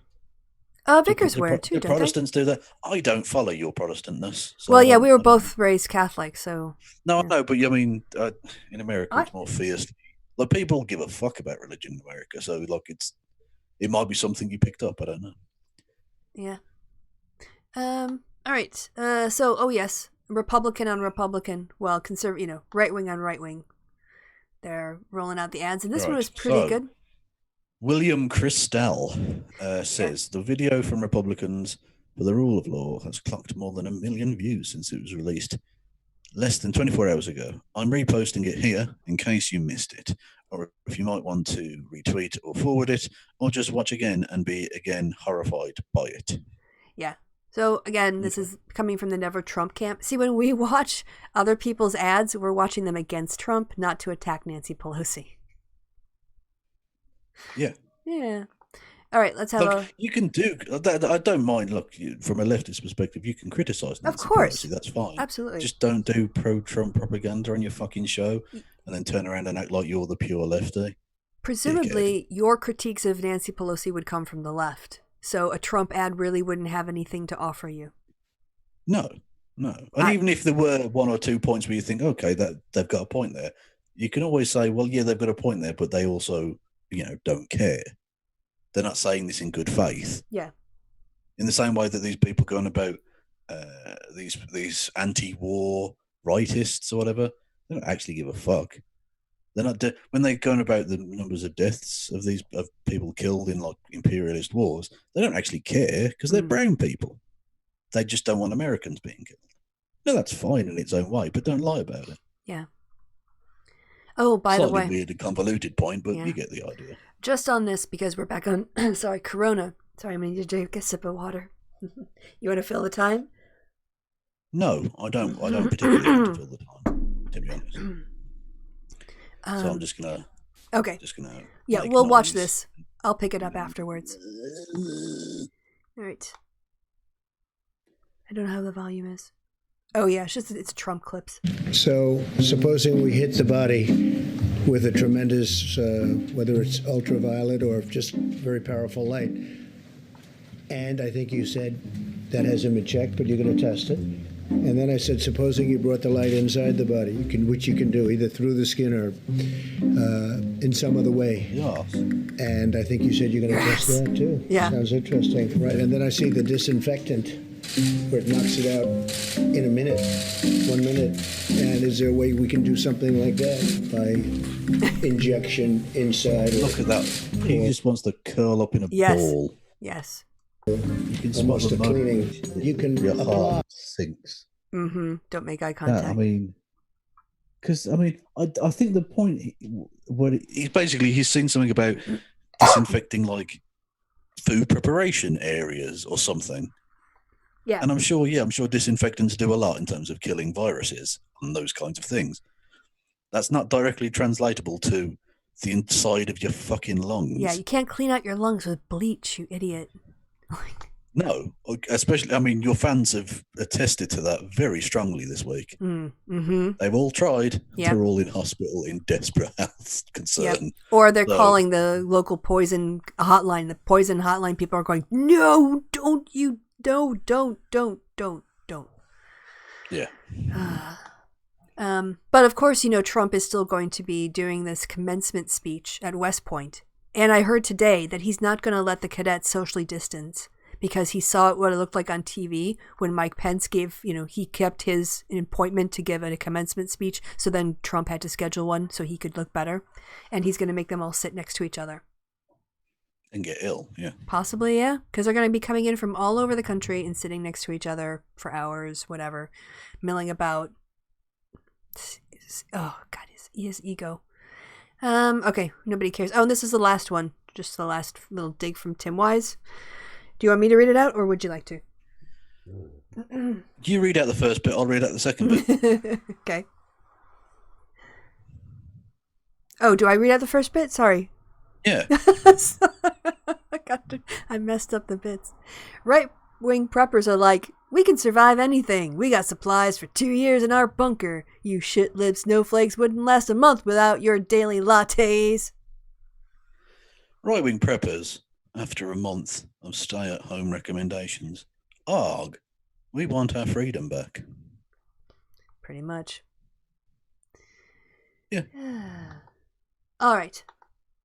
B: vicars wear it too, don't
C: Protestants do that? I don't follow your Protestantness. So
B: well, yeah, we were both raised Catholic, so...
C: No,
B: yeah.
C: I know, but I mean, in America, it's more fierce. Like, people give a fuck about religion in America, so like it might be something you picked up, I don't know.
B: Yeah. All right. Yes, Republican on Republican. Well, right wing on right wing. They're rolling out the ads, and this one was pretty good.
C: William Christel says the video from Republicans for the Rule of Law has clocked more than 1 million views since it was released less than 24 hours ago. I'm reposting it here in case you missed it, or if you might want to retweet or forward it, or just watch again and be again horrified by it.
B: Yeah. So again, this is coming from the Never Trump camp. See, when we watch other people's ads, we're watching them against Trump, not to attack Nancy Pelosi.
C: Yeah.
B: Yeah. All right, let's have
C: Look, you can do that. I don't mind. Look, from a leftist perspective, you can criticize Nancy
B: Of course.
C: Pelosi. That's fine.
B: Absolutely.
C: Just don't do pro-Trump propaganda on your fucking show, and then turn around and act like you're the pure lefty.
B: Presumably, your critiques of Nancy Pelosi would come from the left. So a Trump ad really wouldn't have anything to offer you.
C: No. And even if there were 1 or 2 points where you think, okay, that they've got a point there, you can always say, well, yeah, they've got a point there, but they also, don't care. They're not saying this in good faith.
B: Yeah.
C: In the same way that these people going about these anti-war rightists or whatever, they don't actually give a fuck. They're not when they're going about the numbers of deaths of people killed in like imperialist wars. They don't actually care because they're brown people. They just don't want Americans being killed. No, that's fine in its own way, but don't lie about it.
B: Yeah. Oh, by the way,
C: slightly weird and convoluted point, but you get the idea.
B: Just on this, because we're back on, Corona. Sorry, I'm going to need to take a sip of water. You want to fill the time?
C: No, I don't particularly want to fill the time, to be honest. So I'm just going to...
B: Okay.
C: Just going to...
B: Yeah, we'll watch this. I'll pick it up afterwards. All right. I don't know how the volume is. Oh, yeah, it's Trump clips.
E: So, supposing we hit the body with a tremendous, whether it's ultraviolet or just very powerful light, and I think you said that hasn't been checked, but you're going to test it. And then I said, supposing you brought the light inside the body, which you can do either through the skin or in some other way.
C: Yes.
E: And I think you said you're going to test that too.
B: Yeah.
E: Sounds interesting. Right. And then I see the disinfectant, where it knocks it out in a minute, 1 minute. And is there a way we can do something like that by injection inside?
C: Look at that. He just wants to curl up in a ball.
B: Yes.
C: You can spot the
E: cleaning. You can
C: your
E: apply.
C: heart sinks.
B: Mm-hmm. Don't make eye contact.
C: I think the point he's seen something about disinfecting like food preparation areas or something.
B: Yeah.
C: And I'm sure disinfectants do a lot in terms of killing viruses and those kinds of things. That's not directly translatable to the inside of your fucking lungs.
B: Yeah, you can't clean out your lungs with bleach, you idiot.
C: No, especially, your fans have attested to that very strongly this week.
B: Mm-hmm.
C: They've all tried. Yep. They're all in hospital in desperate health concern.
B: Yep. Or they're calling the local poison hotline. The poison hotline people are going, no, don't you, don't.
C: Yeah.
B: But of course, Trump is still going to be doing this commencement speech at West Point. And I heard today that he's not going to let the cadets socially distance because he saw what it looked like on TV when Mike Pence gave, he kept his appointment to give a commencement speech. So then Trump had to schedule one so he could look better. And he's going to make them all sit next to each other.
C: And get ill, yeah.
B: Possibly, yeah. Because they're going to be coming in from all over the country and sitting next to each other for hours, whatever, milling about. Oh, God, his ego. Okay, nobody cares. Oh, and this is the last one. Just the last little dig from Tim Wise. Do you want me to read it out, or would you like to?
C: You read out the first bit, I'll read out the second bit.
B: Okay. Oh, do I read out the first bit? Sorry.
C: Yeah.
B: I messed up the bits. Right-wing preppers are like, we can survive anything. We got supplies for 2 years in our bunker. You shit-lived snowflakes wouldn't last a month without your daily lattes.
C: Right-wing preppers, after a month of stay-at-home recommendations, arg, we want our freedom back.
B: Pretty much.
C: Yeah.
B: All right.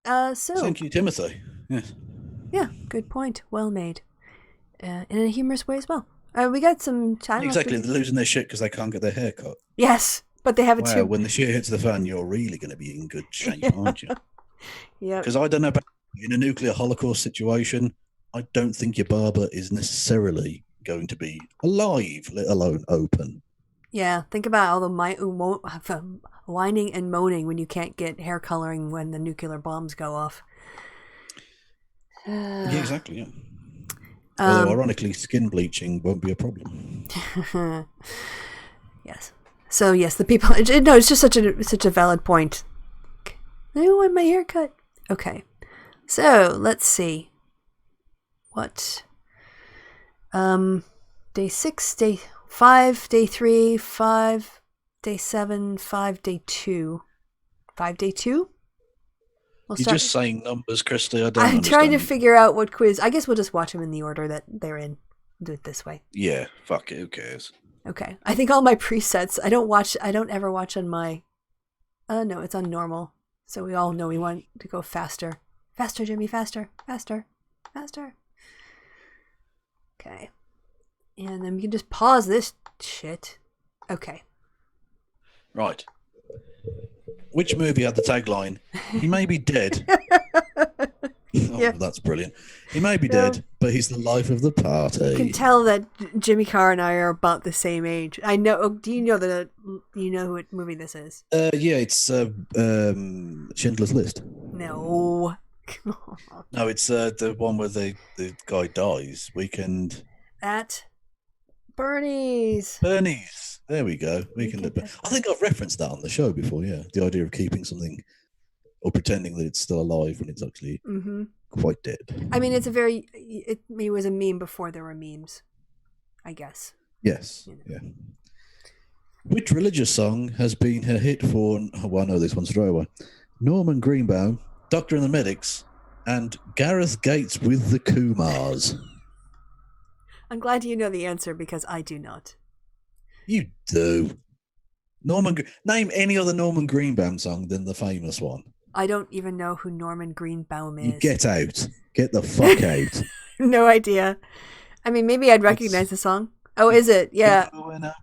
C: Thank you, Timothy. Yes.
B: Yeah, good point. Well made. In a humorous way as well. We got some time.
C: Exactly, they're losing their shit because they can't get their hair cut.
B: Yes, but they have it too.
C: When the shit hits the fan, you're really going to be in good shape, aren't you?
B: Yeah.
C: Because I don't know about in a nuclear holocaust situation, I don't think your barber is necessarily going to be alive, let alone open.
B: Yeah, think about all the whining and moaning when you can't get hair coloring when the nuclear bombs go off.
C: Yeah, exactly, yeah. Although, ironically, skin bleaching won't be a problem.
B: Yes. So, yes, the people... No, it's just such a valid point. I want my hair cut. Okay. So, let's see. what? Day 6, day 5, day 3, 5, day 7, 5, day 2. 5, day 2?
C: You're just saying numbers, Kristi. I don't
B: I'm
C: understand.
B: trying to figure out what quiz. I guess we'll just watch them in the order that they're in. Do it this way.
C: Yeah, fuck it. Who cares?
B: Okay. I think all my presets, I don't ever watch on my, no, it's on normal. So we all know we want to go faster. Faster, Jimmy, faster, faster, faster. Okay. And then we can just pause this shit. Okay.
C: Right. Which movie had the tagline, "He may be dead"?
B: Yeah.
C: That's brilliant. He may be dead, but he's the life of the party.
B: You can tell that Jimmy Carr and I are about the same age. I know. Do you know what movie this is?
C: Yeah, it's Schindler's List.
B: No.
C: No, it's the one where the guy dies. Weekend
B: At Bernie's.
C: There we go. Weekend at Bernie's. I think I've referenced that on the show before. Yeah, the idea of keeping something or pretending that it's still alive when it's actually quite dead.
B: I mean, it was a meme before there were memes, I guess.
C: Yes. Yeah. Which religious song has been a hit for? Well, I know this one straight away. Norman Greenbaum, Doctor and the Medics, and Gareth Gates with the Kumars.
B: I'm glad you know the answer because I do not.
C: You do. Name any other Norman Greenbaum song than the famous one.
B: I don't even know who Norman Greenbaum is.
C: You get out. Get the fuck out.
B: No idea. I mean, maybe I'd recognize the song. Oh, is it? Yeah.
C: Going up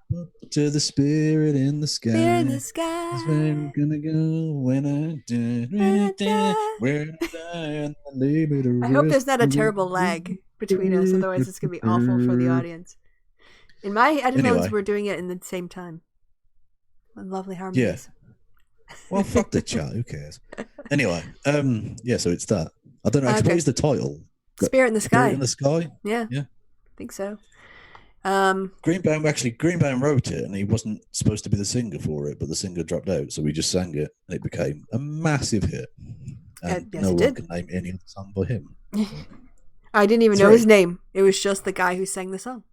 C: to the spirit in the sky.
B: Spirit in the sky.
C: That's where I'm gonna go when I die. Where I die and leave me to
B: I hope
C: rest.
B: there's not a terrible lag between us, otherwise it's gonna be awful for the audience. In my headphones, we're doing it in the same time. Lovely harmonies.
C: Yeah. Well, fuck the chat. Who cares? Anyway, yeah. So it's that. I don't know. What is the title?
B: Spirit in the Sky.
C: Spirit in the Sky.
B: Yeah.
C: Yeah.
B: I think so.
C: Greenbaum wrote it, and he wasn't supposed to be the singer for it, but the singer dropped out, so we just sang it, and it became a massive hit. And
B: yes,
C: no
B: it
C: one
B: did.
C: can name any other song by him.
B: I didn't even know his name. It was just the guy who sang the song.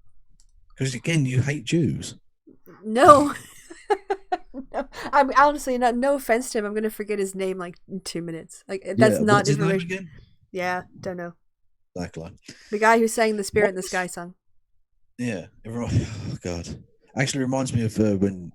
C: Because again, you hate Jews.
B: No. No, I'm honestly not. No offense to him. I'm gonna forget his name like in 2 minutes. Like that's not
C: what's his name
B: information.
C: again?
B: Yeah, don't know.
C: Exactly.
B: The guy who sang the "Spirit in the Sky" song.
C: Yeah. Oh God. Actually, reminds me of when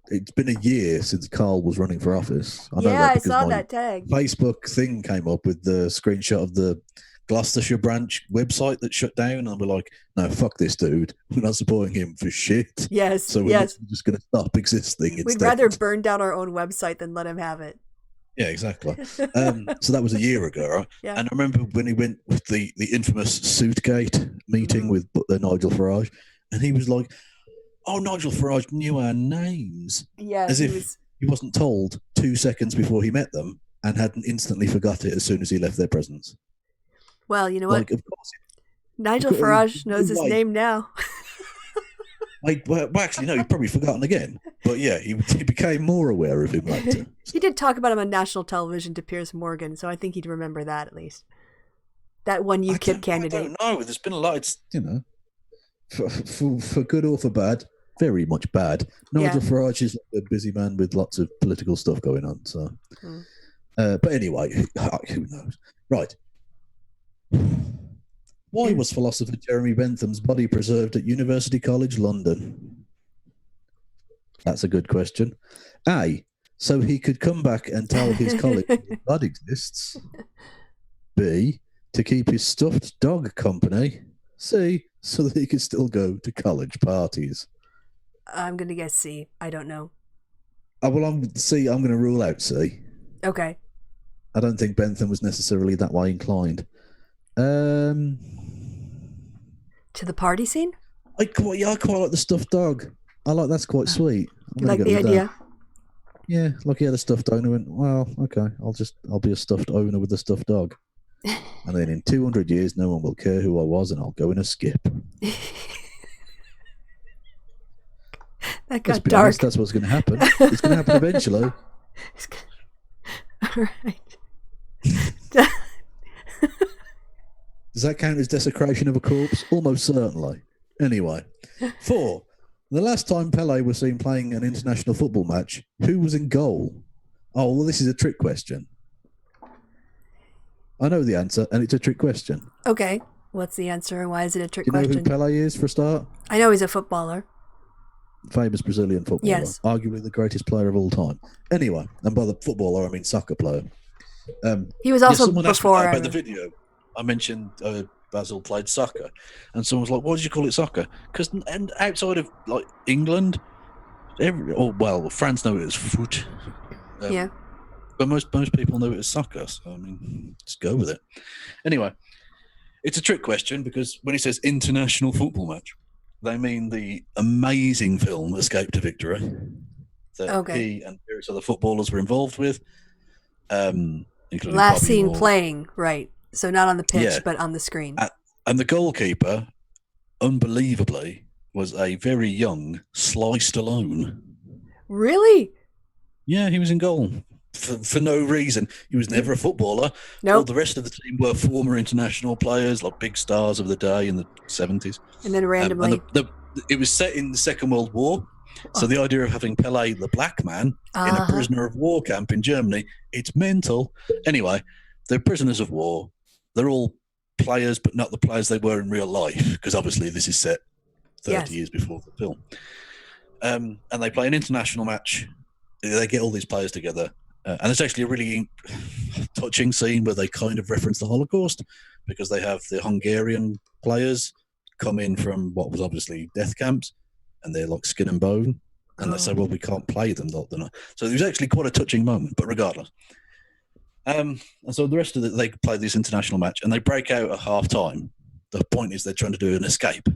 C: it's been a year since Carl was running for office. I know that
B: I
C: because
B: saw
C: my
B: that tag.
C: Facebook thing came up with the screenshot of the Gloucestershire branch website that shut down, and we're like, no, fuck this dude. We're not supporting him for shit.
B: Yes.
C: So we're just going to stop existing instead.
B: We'd rather burn down our own website than let him have it.
C: Yeah, exactly. So that was a year ago, right?
B: Yeah.
C: And I remember when he went with the infamous Suitgate meeting with Nigel Farage, and he was like, oh, Nigel Farage knew our names.
B: Yeah.
C: As if he wasn't told 2 seconds before he met them and hadn't instantly forgot it as soon as he left their presence.
B: Well, you know what?
C: Of course.
B: Nigel Farage knows his name now.
C: Well, actually, no, he'd probably forgotten again. But yeah, he became more aware of him later.
B: He did talk about him on national television to Piers Morgan, so I think he'd remember that at least. That one UKIP candidate.
C: I don't know. There's been a lot. It's, for good or for bad, very much bad. Nigel Farage is a busy man with lots of political stuff going on. So, but anyway, who knows? Right. Why was philosopher Jeremy Bentham's body preserved at University College London? That's a good question. A, so he could come back and tell his college that God exists. B, to keep his stuffed dog company. C, so that he could still go to college parties.
B: I'm going to guess C. I don't know.
C: Well, I'm going to rule out C.
B: Okay.
C: I don't think Bentham was necessarily that way inclined.
B: To the party scene?
C: I quite like the stuffed dog. That's quite sweet.
B: You like the idea?
C: Yeah, like he had a stuffed owner. Went, well, okay, I'll be a stuffed owner with a stuffed dog. And then in 200 years, no one will care who I was, and I'll go in a skip.
B: That got dark.
C: Honest, that's what's going to happen. It's going to happen eventually.
B: All right.
C: Does that count as desecration of a corpse? Almost certainly. Anyway, 4. The last time Pele was seen playing an international football match, who was in goal? Oh, well, this is a trick question. I know the answer, and it's a trick question.
B: Okay. What's the answer, and why is it a trick
C: Do you know
B: question?
C: who Pele is, for a start?
B: I know he's a footballer.
C: Famous Brazilian footballer.
B: Yes.
C: Arguably the greatest player of all time. Anyway, and by the footballer, I mean soccer player.
B: He was also
C: someone asked me
B: before.
C: about the video. I mentioned Basil played soccer, and someone was like, "Why did you call it soccer?" Because outside of like England, France know it as foot.
B: Yeah.
C: But most people know it as soccer. So I mean, just go with it. Anyway, it's a trick question because when he says international football match, they mean the amazing film Escape to Victory that he and various other footballers were involved with. Including
B: Last
C: Bobby
B: seen
C: Moore.
B: playing, right. So not on the pitch, but on the screen.
C: And the goalkeeper, unbelievably, was a very young Sly Stallone.
B: Really?
C: Yeah, he was in goal for no reason. He was never a footballer.
B: Nope.
C: All the rest of the team were former international players, like big stars of the day in the 70s.
B: And then randomly...
C: it was set in the Second World War. So the idea of having Pele, the black man, in a prisoner of war camp in Germany, it's mental. Anyway, they're prisoners of war. They're all players, but not the players they were in real life, because obviously this is set 30 years before the film. And they play an international match. They get all these players together. And it's actually a really touching scene where they kind of reference the Holocaust, because they have the Hungarian players come in from what was obviously death camps, and they're like skin and bone, and they say, well, we can't play them. They're not. So it was actually quite a touching moment, but regardless. And so the rest of they play this international match, and they break out at half time. The point is they're trying to do an escape.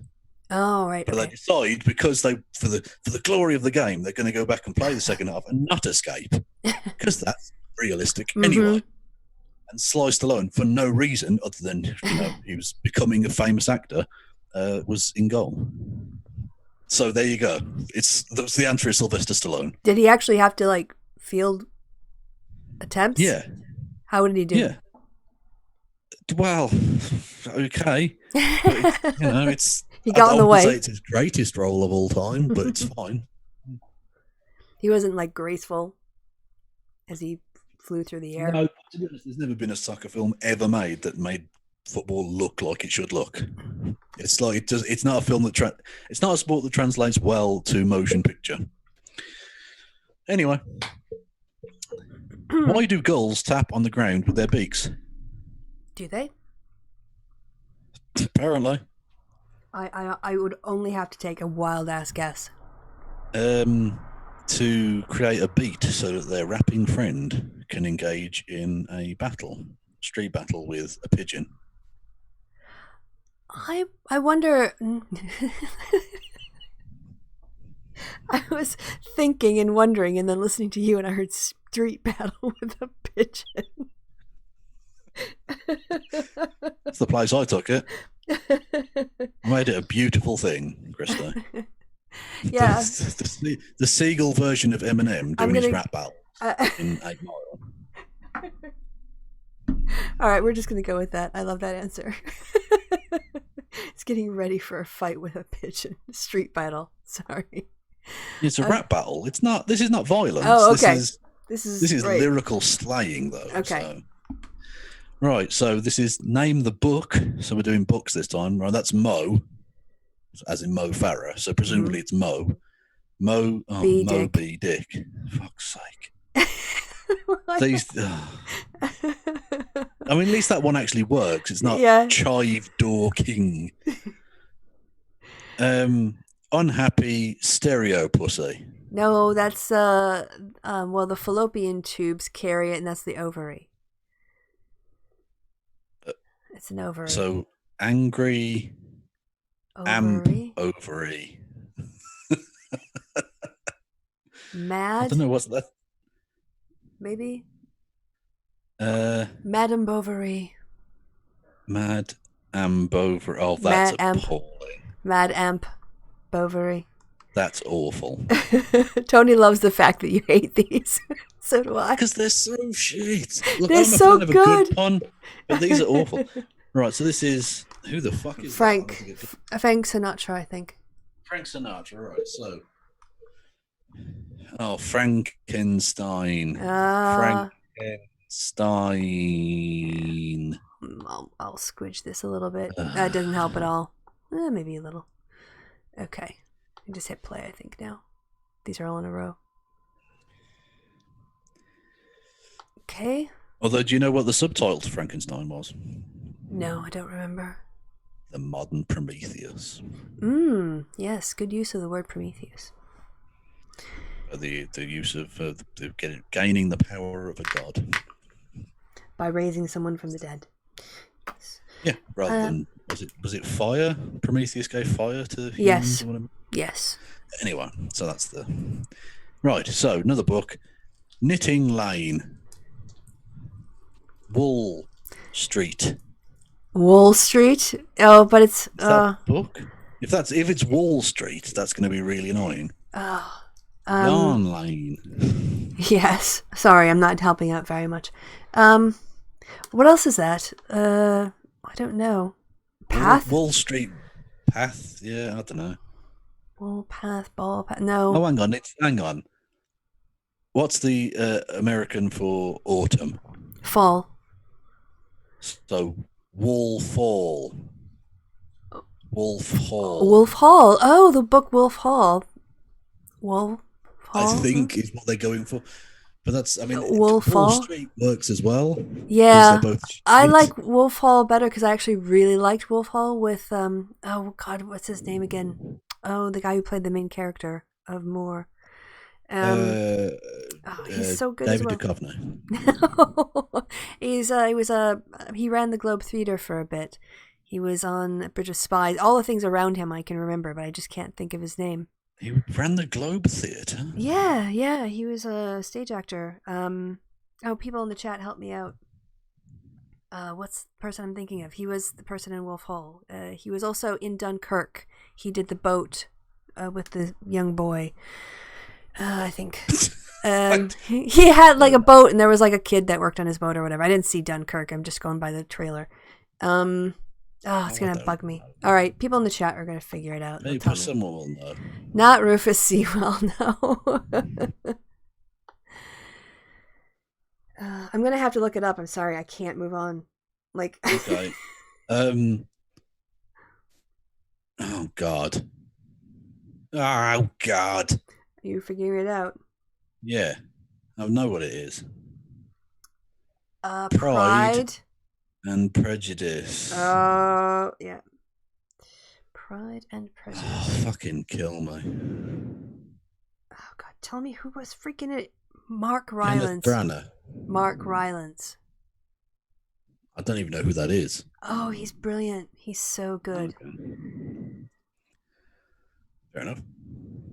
B: Oh, right.
C: But they decide, because they for the glory of the game, they're going to go back and play the second half and not escape, because that's realistic anyway. And Sly Stallone, for no reason other than he was becoming a famous actor, was in goal. So there you go. The answer is Sylvester Stallone.
B: Did he actually have to field attempts?
C: Yeah.
B: How did he do?
C: Yeah. Well, okay. But it's
B: he got in the way.
C: I wouldn't say it's his greatest role of all time, but it's fine.
B: He wasn't graceful as he flew through the air.
C: No, to be honest, there's never been a soccer film ever made that made football look like it should look. It's like it's not a film that it's not a sport that translates well to motion picture. Anyway, why do gulls tap on the ground with their beaks?
B: Do they?
C: Apparently.
B: I would only have to take a wild ass guess.
C: To create a beat so that their rapping friend can engage in a street battle with a pigeon.
B: I wonder. I was thinking and wondering, and then listening to you, and I heard street battle with a pigeon.
C: That's the place I took it. I made it a beautiful thing, Kristi.
B: Yeah.
C: The seagull version of Eminem doing his rap battle in 8 Mile.
B: All right, we're just going to go with that. I love that answer. It's getting ready for a fight with a pigeon. Street battle. Sorry.
C: It's a rap battle. It's not. This is not violence.
B: Oh, okay.
C: This is lyrical slaying, though.
B: Okay.
C: So. Right. So this is name the book. So we're doing books this time. Right. That's Mo, as in Mo Farah. So presumably it's Mo. Mo B. Dick. Fuck's sake. These. I mean, at least that one actually works. It's not Chive Door King. Unhappy stereo pussy.
B: No, that's the fallopian tubes carry it, and that's the ovary. It's an ovary.
C: So angry
B: ovary.
C: Amp ovary.
B: Mad.
C: I don't know what's that.
B: Maybe. Madame Bovary.
C: Mad Amp Bovary. Oh, that's appalling.
B: Mad Amp Bovary.
C: That's awful.
B: Tony loves the fact that you hate these. So do I.
C: Because they're so shit. Look,
B: they're
C: I'm
B: so
C: a fan of
B: good.
C: a good pun, but these are awful. Right, so this is who the fuck is
B: Frank
C: that?
B: Sinatra, I think.
C: Frank Sinatra, right? So, Frankenstein. Frankenstein.
B: I'll squidge this a little bit. That doesn't help at all. Maybe a little. Okay, I just hit play. I think now. These are all in a row. Okay.
C: Although, do you know what the subtitle to Frankenstein was?
B: No, I don't remember.
C: The Modern Prometheus.
B: Yes, good use of the word Prometheus.
C: The use of gaining the power of a god
B: by raising someone from the dead.
C: Yeah, rather than was it fire? Prometheus gave fire to humans.
B: Yes.
C: Or whatever?
B: Yes.
C: Anyway, so that's the right. So another book, Knitting Lane, Wall Street.
B: Wall Street. Oh, but it's
C: that book. If it's Wall Street, that's going to be really annoying. Yarn Lane.
B: Yes. Sorry, I'm not helping out very much. What else is that? I don't know. Path?
C: Wall Street Path? Yeah, I don't know.
B: Wall Path, Ball Path. No.
C: Oh, hang on. What's the American for autumn?
B: Fall.
C: So, Wall Fall. Wolf Hall.
B: Wolf Hall. Oh, the book Wolf Hall. Wolf Hall.
C: I think is what they're going for. But that's,
B: Wolf
C: Wall
B: Hall?
C: Street works as well.
B: Yeah.
C: Both
B: I like Wolf Hall better because I actually really liked Wolf Hall with, oh God, what's his name again? Oh, the guy who played the main character of Moore. He's so good
C: David
B: as well.
C: Duchovny.
B: He ran the Globe Theatre for a bit. He was on Bridge of Spies. All the things around him I can remember, but I just can't think of his name.
C: He ran the Globe Theatre?
B: Yeah, he was a stage actor. People in the chat, help me out. What's the person I'm thinking of? He was the person in Wolf Hall. He was also in Dunkirk. He did the boat with the young boy. I think. He had like a boat and there was like a kid that worked on his boat or whatever. I didn't see Dunkirk. I'm just going by the trailer. It's going to bug me. All right, people in the chat are going to figure it out.
C: Maybe someone will know.
B: Not Rufus Sewell, no. I'm going to have to look it up. I'm sorry, I can't move on.
C: Okay. Oh, God. Oh, God.
B: Are you figuring it out?
C: Yeah. I know what it is.
B: Pride
C: and Prejudice.
B: Yeah. Pride and Prejudice.
C: Oh, fucking kill me.
B: Oh, God. Tell me who was freaking it. Mark Rylance. Mark Rylance.
C: I don't even know who that is.
B: Oh, he's brilliant. He's so good.
C: Okay. Fair enough.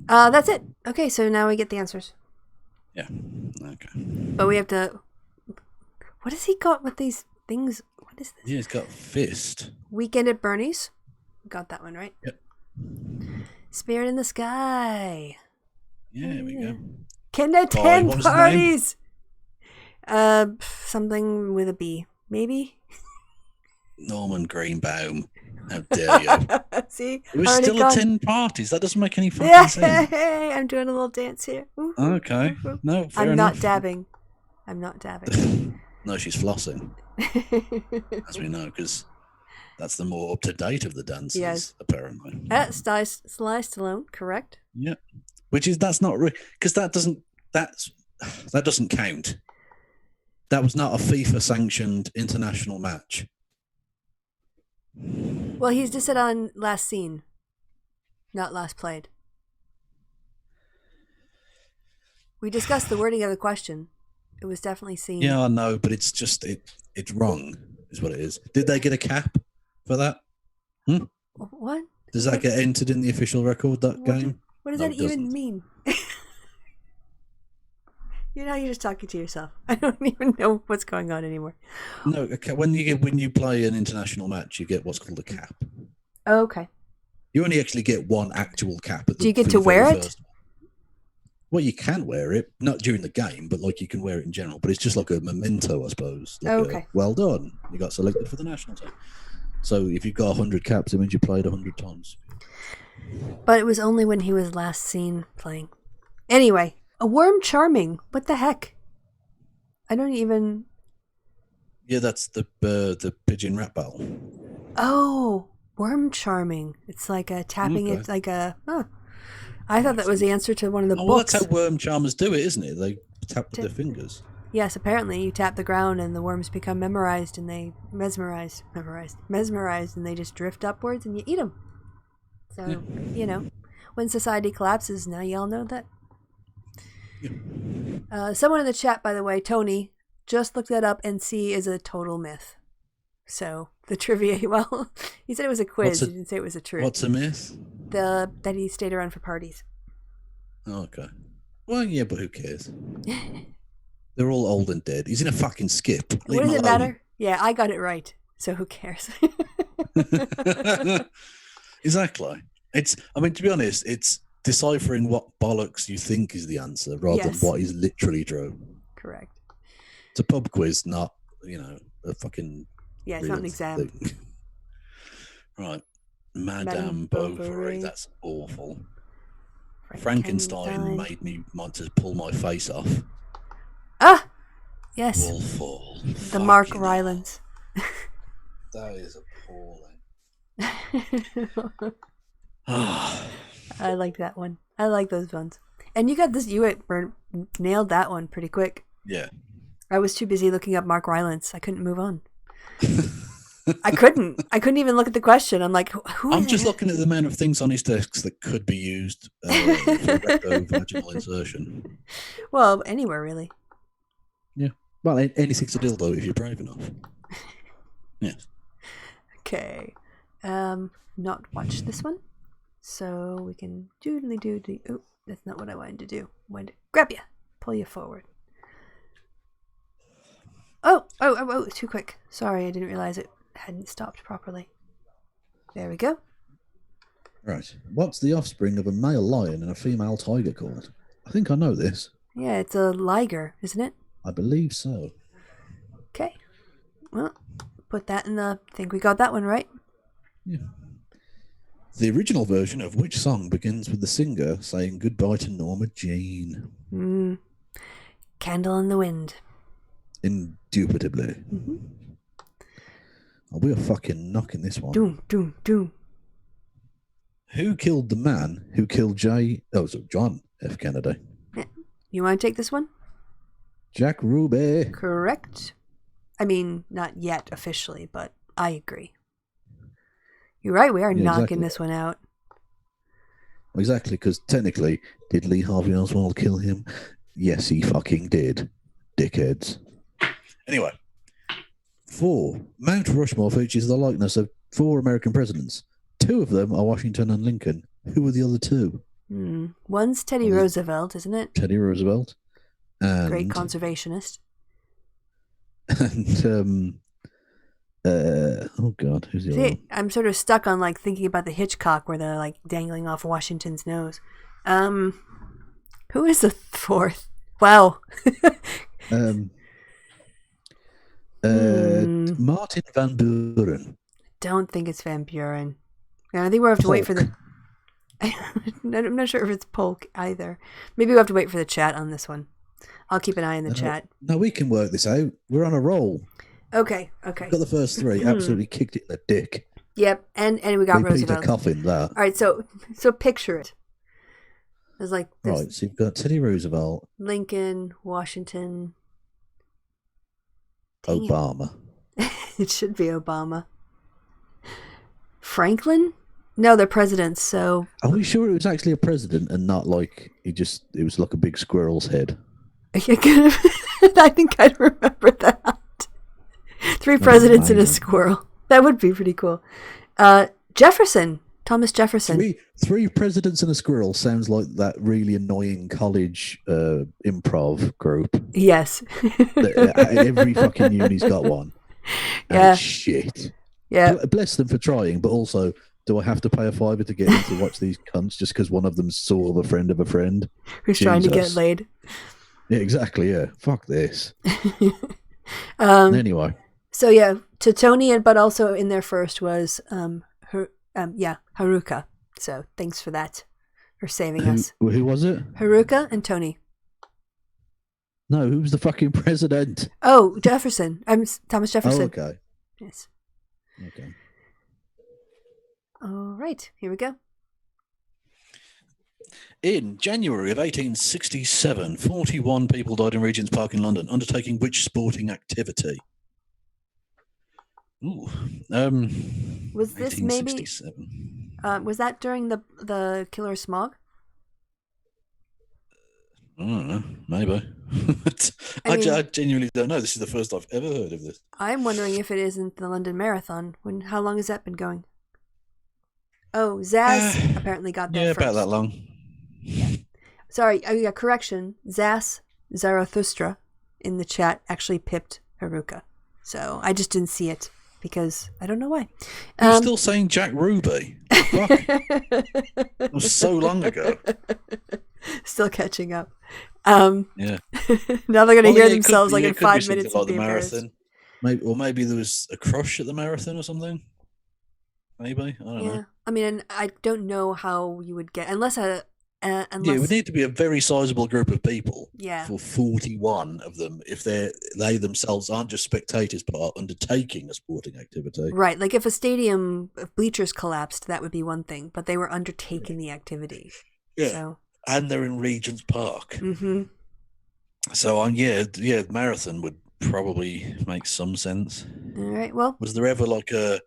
B: That's it. Okay, so now we get the answers.
C: Yeah. Okay.
B: But we have to... What has he got with these things? What is this?
C: Yeah, he's got fist.
B: Weekend at Bernie's. Got that one right.
C: Yep.
B: Spirit in the Sky.
C: Yeah, there we go.
B: Can attend parties. Something with a B, maybe.
C: Norman Greenbaum. How dare you?
B: See,
C: we still attend parties. That doesn't make any fucking sense.
B: Hey, I'm doing a little dance here. Ooh,
C: okay.
B: ooh, ooh.
C: No, fair
B: I'm
C: enough.
B: not dabbing. I'm not dabbing.
C: No, she's flossing. As we know, because that's the more up-to-date of the dances,
B: yes.
C: Apparently.
B: That's Sly Stallone, correct?
C: Yeah. That's not because that doesn't count. That was not a FIFA-sanctioned international match.
B: Well, he's just said on last seen, not last played. We discussed the wording of the question. It was definitely seen.
C: Yeah, I know, but it's just it's wrong, is what it is. Did they get a cap for that?
B: What?
C: Does that get entered in the official record, that game?
B: What does that even mean? You're just talking to yourself. I don't even know what's going on anymore.
C: No, when you play an international match, you get what's called a cap.
B: Oh, okay.
C: You only actually get one actual cap.
B: Do you get to wear it?
C: Well, you can wear it, not during the game, but you can wear it in general. But it's just like a memento, I suppose. Like
B: okay.
C: Well done. You got selected for the national team. So if you've got 100 caps, it means you played 100 times.
B: But it was only when he was last seen playing. Anyway, a worm charming. What the heck? I don't even...
C: Yeah, that's the pigeon rap battle.
B: Oh, worm charming. It's like a tapping it like a... Huh. I thought that was the answer to one of the books.
C: Well, that's how worm charmers do it, isn't it? They tap with their fingers.
B: Yes, apparently you tap the ground and the worms become memorized and they mesmerized, and they just drift upwards and you eat them. So, you know, when society collapses, now you all know that.
C: Yeah.
B: Someone in the chat, by the way, Tony, just looked that up and C is a total myth. So, the trivia, well, he said it was a quiz. He didn't say it was a truth.
C: What's a myth?
B: That he stayed around for parties.
C: Oh, okay. Well, yeah, but who cares? They're all old and dead. He's in a fucking skip. Leave
B: What does
C: him
B: it
C: alone.
B: matter? Yeah, I got it right. So who cares?
C: Exactly. I mean, to be honest, it's deciphering what bollocks you think is the answer rather than what is literally true.
B: Correct.
C: It's a pub quiz, not, a fucking...
B: Yeah, it's not an exam.
C: Thing. Right. Madame Bovary. That's awful. Frankenstein made me want to pull my face off.
B: Ah! Yes.
C: Awful.
B: The Mark Rylance.
C: That is appalling.
B: I like that one. I like those ones. And you got this, nailed that one pretty quick.
C: Yeah.
B: I was too busy looking up Mark Rylance. I couldn't move on. I couldn't even look at the question. I'm like, who?
C: I'm just looking at the amount of things on his desk that could be used for recto-vaginal insertion.
B: Well, anywhere really.
C: Yeah. Well, anything's a dildo if you're brave enough. Yes.
B: Okay. Not watch this one. So we can doodly doodly. Oh, that's not what I wanted to do. I wanted to grab you, pull you forward. Oh, too quick. Sorry, I didn't realize it hadn't stopped properly. There we go.
C: Right. What's the offspring of a male lion and a female tiger called? I think I know this.
B: Yeah, it's a liger, isn't it?
C: I believe so.
B: Okay. Well, put that in the... I think we got that one right.
C: Yeah. The original version of which song begins with the singer saying goodbye to Norma Jean?
B: Candle in the Wind.
C: Indubitably.
B: Mm-hmm.
C: Oh, we are fucking knocking this one.
B: Doom, doom, doom.
C: Who killed the man who killed John F. Kennedy?
B: Yeah. You want to take this one?
C: Jack Ruby.
B: Correct. I mean, not yet officially, but I agree. You're right, we are knocking this one out.
C: Exactly, because technically, did Lee Harvey Oswald kill him? Yes, he fucking did. Dickheads. Anyway, 4. Mount Rushmore features the likeness of 4 American presidents. 2 of them are Washington and Lincoln. Who are the other 2?
B: One's Teddy Roosevelt, isn't it?
C: Teddy Roosevelt. And,
B: great conservationist.
C: And, oh God, who's the other one?
B: I'm sort of stuck on like thinking about the Hitchcock where they're like dangling off Washington's nose. Who is the 4th? Wow.
C: Martin Van Buren.
B: Don't think it's Van Buren. I think we'll have to wait for the... I'm not sure if it's Polk either. Maybe we'll have to wait for the chat on this one. I'll keep an eye on the chat.
C: No, we can work this out. We're on a roll.
B: Okay.
C: Got the first 3. Absolutely kicked it in the dick.
B: Yep, and we got Roosevelt.
C: Peter Coffin, that.
B: All right, so picture it. There's like this.
C: Right, so you've got Teddy Roosevelt,
B: Lincoln, Washington,
C: Obama.
B: It should be Obama. Franklin? No, they're presidents, so...
C: Are we sure it was actually a president and not like it was like a big squirrel's head?
B: I think I'd remember that. 3 presidents and a squirrel. That would be pretty cool. Jefferson. Thomas Jefferson.
C: 3 presidents and a squirrel sounds like that really annoying college improv group.
B: Yes.
C: Every fucking uni's got one.
B: Yeah.
C: Shit.
B: Yeah.
C: Bless them for trying, but also, do I have to pay a $5 to get in to watch these cunts just because one of them saw the friend of a friend?
B: Who's trying to get laid.
C: Yeah, exactly, yeah. Fuck this. Anyway.
B: So yeah, to Tony, but also in there first was Haruka. So thanks for that, for saving us.
C: Who was it?
B: Haruka and Tony.
C: No, who was the fucking president?
B: Oh, Jefferson. I'm Thomas Jefferson.
C: Oh, okay.
B: Yes.
C: Okay.
B: All right, here we go.
C: In January of 1867, 41 people died in Regent's Park in London, undertaking which sporting activity? Ooh.
B: Was this maybe?
C: 1867.
B: Was that during the killer smog?
C: I don't know. Maybe. I genuinely don't know. This is the first I've ever heard of this.
B: I'm wondering if it isn't the London Marathon. How long has that been going? Oh, Zaz apparently got that first.
C: Yeah, about that long.
B: Yeah. Sorry, correction. Zarathustra in the chat actually pipped Haruka. So I just didn't see it because I don't know why.
C: You're still saying Jack Ruby. Fuck. It was so long ago.
B: Still catching up.
C: Yeah.
B: Now they're going to hear themselves in 5 minutes
C: about the marathon. Maybe there was a crush at the marathon or something. Maybe, I don't know.
B: I mean, I don't know how you would get unless
C: it would need to be a very sizable group of people.
B: Yeah.
C: For 41 of them, if they themselves aren't just spectators but are undertaking a sporting activity.
B: Right, like if a stadium of bleachers collapsed, that would be one thing, but they were undertaking the activity.
C: Yeah.
B: So.
C: And they're in Regent's Park.
B: Mm-hmm.
C: So marathon would probably make some sense.
B: All right. Well,
C: was there ever like a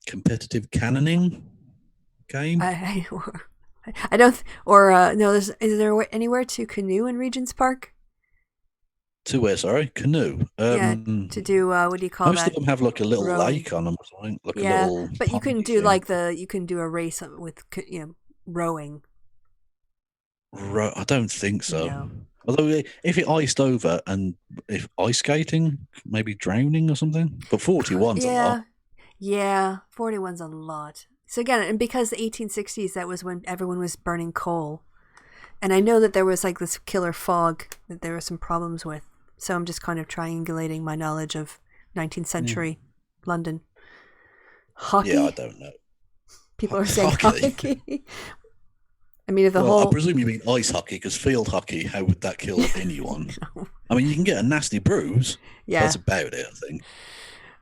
C: competitive cannoning game?
B: I don't. No. Is there anywhere to canoe in Regent's Park?
C: To where? Sorry, canoe.
B: To do what do you call
C: most
B: that?
C: Most of them have like a little lake on them or something. Like a little.
B: But you can do you can do a race with rowing.
C: I don't think so.
B: No.
C: Although if it iced over and if ice skating, maybe drowning or something. But 41's a lot.
B: Yeah, 41's a lot. So again, and because the 1860s, that was when everyone was burning coal. And I know that there was like this killer fog that there were some problems with. So I'm just kind of triangulating my knowledge of 19th century London. Hockey?
C: Yeah, I don't know.
B: People are saying hockey. I mean, if I
C: presume you mean ice hockey, because field hockey, how would that kill anyone?
B: No.
C: I mean, you can get a nasty bruise.
B: Yeah.
C: That's about it, I think.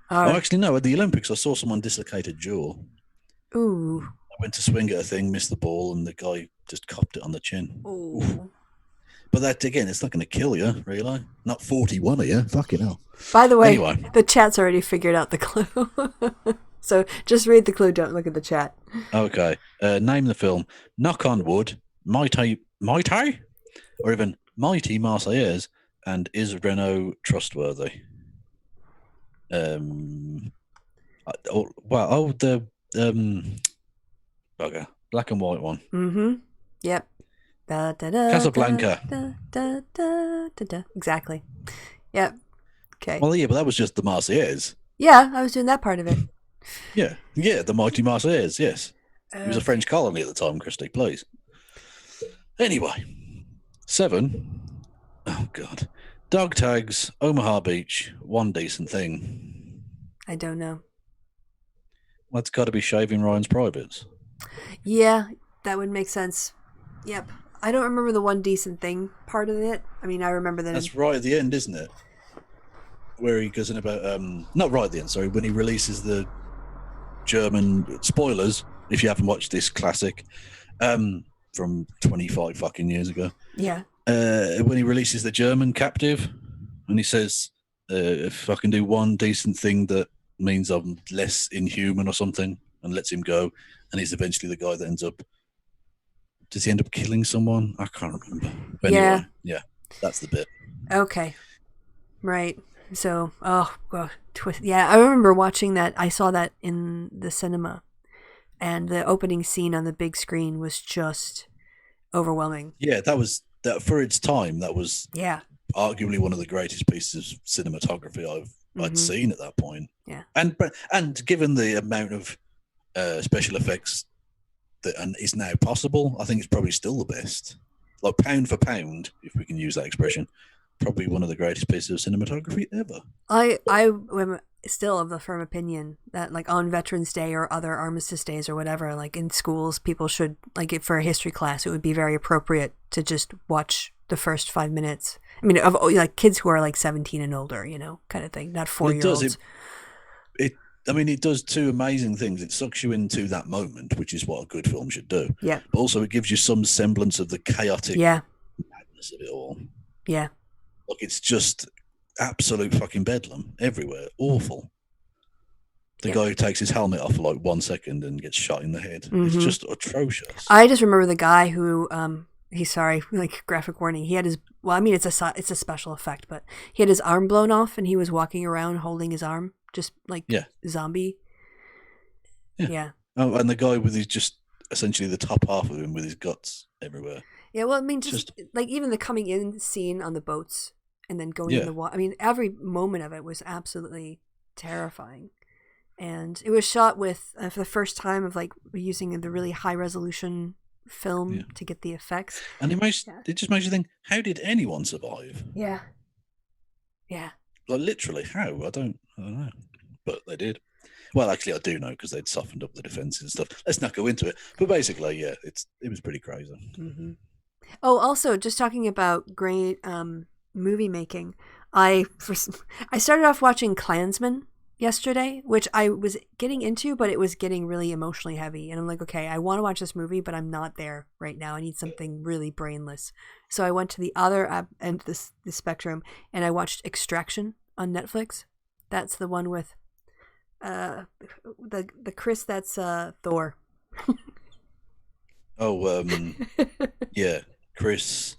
C: Actually, no, at the Olympics, I saw someone dislocate a jaw.
B: Ooh.
C: I went to swing at a thing, missed the ball, and the guy just copped it on the chin.
B: Ooh.
C: Oof. But that, again, it's not going to kill you, really. Not 41 of you. Fucking hell.
B: By the way,
C: anyway.
B: The chat's already figured out the clue. So just read the clue, don't look at the chat.
C: Okay. Name the film. Knock on Wood, Mighty, or even Mighty Marseillaise, and Is Renault Trustworthy? The black and white one.
B: Mm-hmm. Yep. Da, da, da,
C: Casablanca.
B: Da, da, da, da, da. Exactly. Yep. Okay.
C: Well, yeah, but that was just the Marseillaise.
B: Yeah, I was doing that part of it.
C: Yeah, the Mighty Marseillaise, yes. It was a French colony at the time, Kristi, please. Anyway, 7. Oh, God. Dog tags, Omaha Beach, One Decent Thing.
B: I don't know.
C: Well, it's got to be Shaving Ryan's Privates.
B: Yeah, that would make sense. Yep. I don't remember the One Decent Thing part of it. I mean, I remember that.
C: That's right at the end, isn't it? Where he goes in about, not right at the end, sorry, when he releases the German spoilers, if you haven't watched this classic from 25 fucking years ago.
B: Yeah.
C: When he releases the German captive and he says, if I can do one decent thing that means I'm less inhuman or something, and lets him go, and he's eventually the guy that ends up, does he end up killing someone? I can't remember. But anyway, yeah, that's the bit.
B: Okay. Right. So, oh, God. Yeah, I remember watching that. I saw that in the cinema, and the opening scene on the big screen was just overwhelming.
C: Yeah, that for its time. That was arguably one of the greatest pieces of cinematography I'd seen at that point.
B: Yeah,
C: and given the amount of special effects that is now possible, I think it's probably still the best. Like pound for pound, if we can use that expression. Probably one of the greatest pieces of cinematography ever.
B: still of the firm opinion that, like, on Veterans Day or other armistice days or whatever, like in schools, people should, like, for a history class, it would be very appropriate to just watch the first 5 minutes. I mean, of like kids who are like 17 and older, you know, kind of thing, not 4-year-olds.
C: It does two amazing things. It sucks you into that moment, which is what a good film should do.
B: Yeah.
C: But also, it gives you some semblance of the chaotic madness of it all.
B: Yeah.
C: Look, it's just absolute fucking bedlam everywhere. Awful. The guy who takes his helmet off for like 1 second and gets shot in the head. It's just atrocious.
B: I just remember the guy who, he's sorry, like, graphic warning. He had his, well, I mean, it's a special effect, but he had his arm blown off and he was walking around holding his arm, just like zombie. Yeah.
C: Oh, and the guy with his just essentially the top half of him with his guts everywhere.
B: Yeah, well, I mean, just like even the coming in scene on the boats and then going in the water. I mean, every moment of it was absolutely terrifying. And it was shot with, for the first time, of like using the really high resolution film to get the effects.
C: And it just makes you think, how did anyone survive?
B: Yeah. Yeah.
C: Like, literally, how? I don't know. But they did. Well, actually, I do know, because they'd softened up the defenses and stuff. Let's not go into it. But basically, yeah, it was pretty crazy.
B: Mm-hmm. Oh, also, just talking about great movie making, I started off watching Klansman yesterday, which I was getting into, but it was getting really emotionally heavy. And I'm like, okay, I want to watch this movie, but I'm not there right now. I need something really brainless. So I went to the other end of the spectrum, and I watched Extraction on Netflix. That's the one with the Chris that's Thor.
C: Yeah, Chris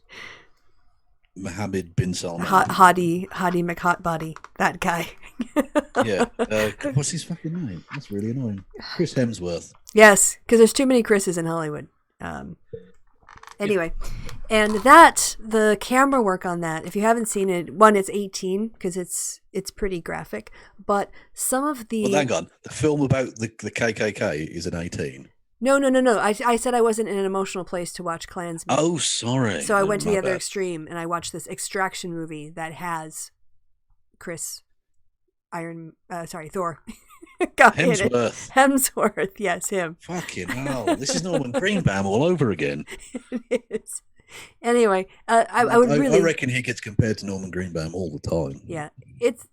C: Mohammed bin Salman.
B: Hadi McHotbody, that guy.
C: Yeah. What's his fucking name? That's really annoying. Chris Hemsworth.
B: Yes, because there's too many Chris's in Hollywood. Anyway, and the camera work on that, if you haven't seen it, one, it's 18 because it's pretty graphic, but some of the...
C: Well, hang on. The film about the KKK is an 18.
B: No. I said I wasn't in an emotional place to watch Klansman.
C: Oh, sorry.
B: So I went to the other extreme, and I watched this Extraction movie that has Chris Thor. Hemsworth, yes, him.
C: Fucking hell. This is Norman Greenbaum all over again.
B: It is. Anyway, I would really...
C: I reckon he gets compared to Norman Greenbaum all the time.
B: Yeah, it's...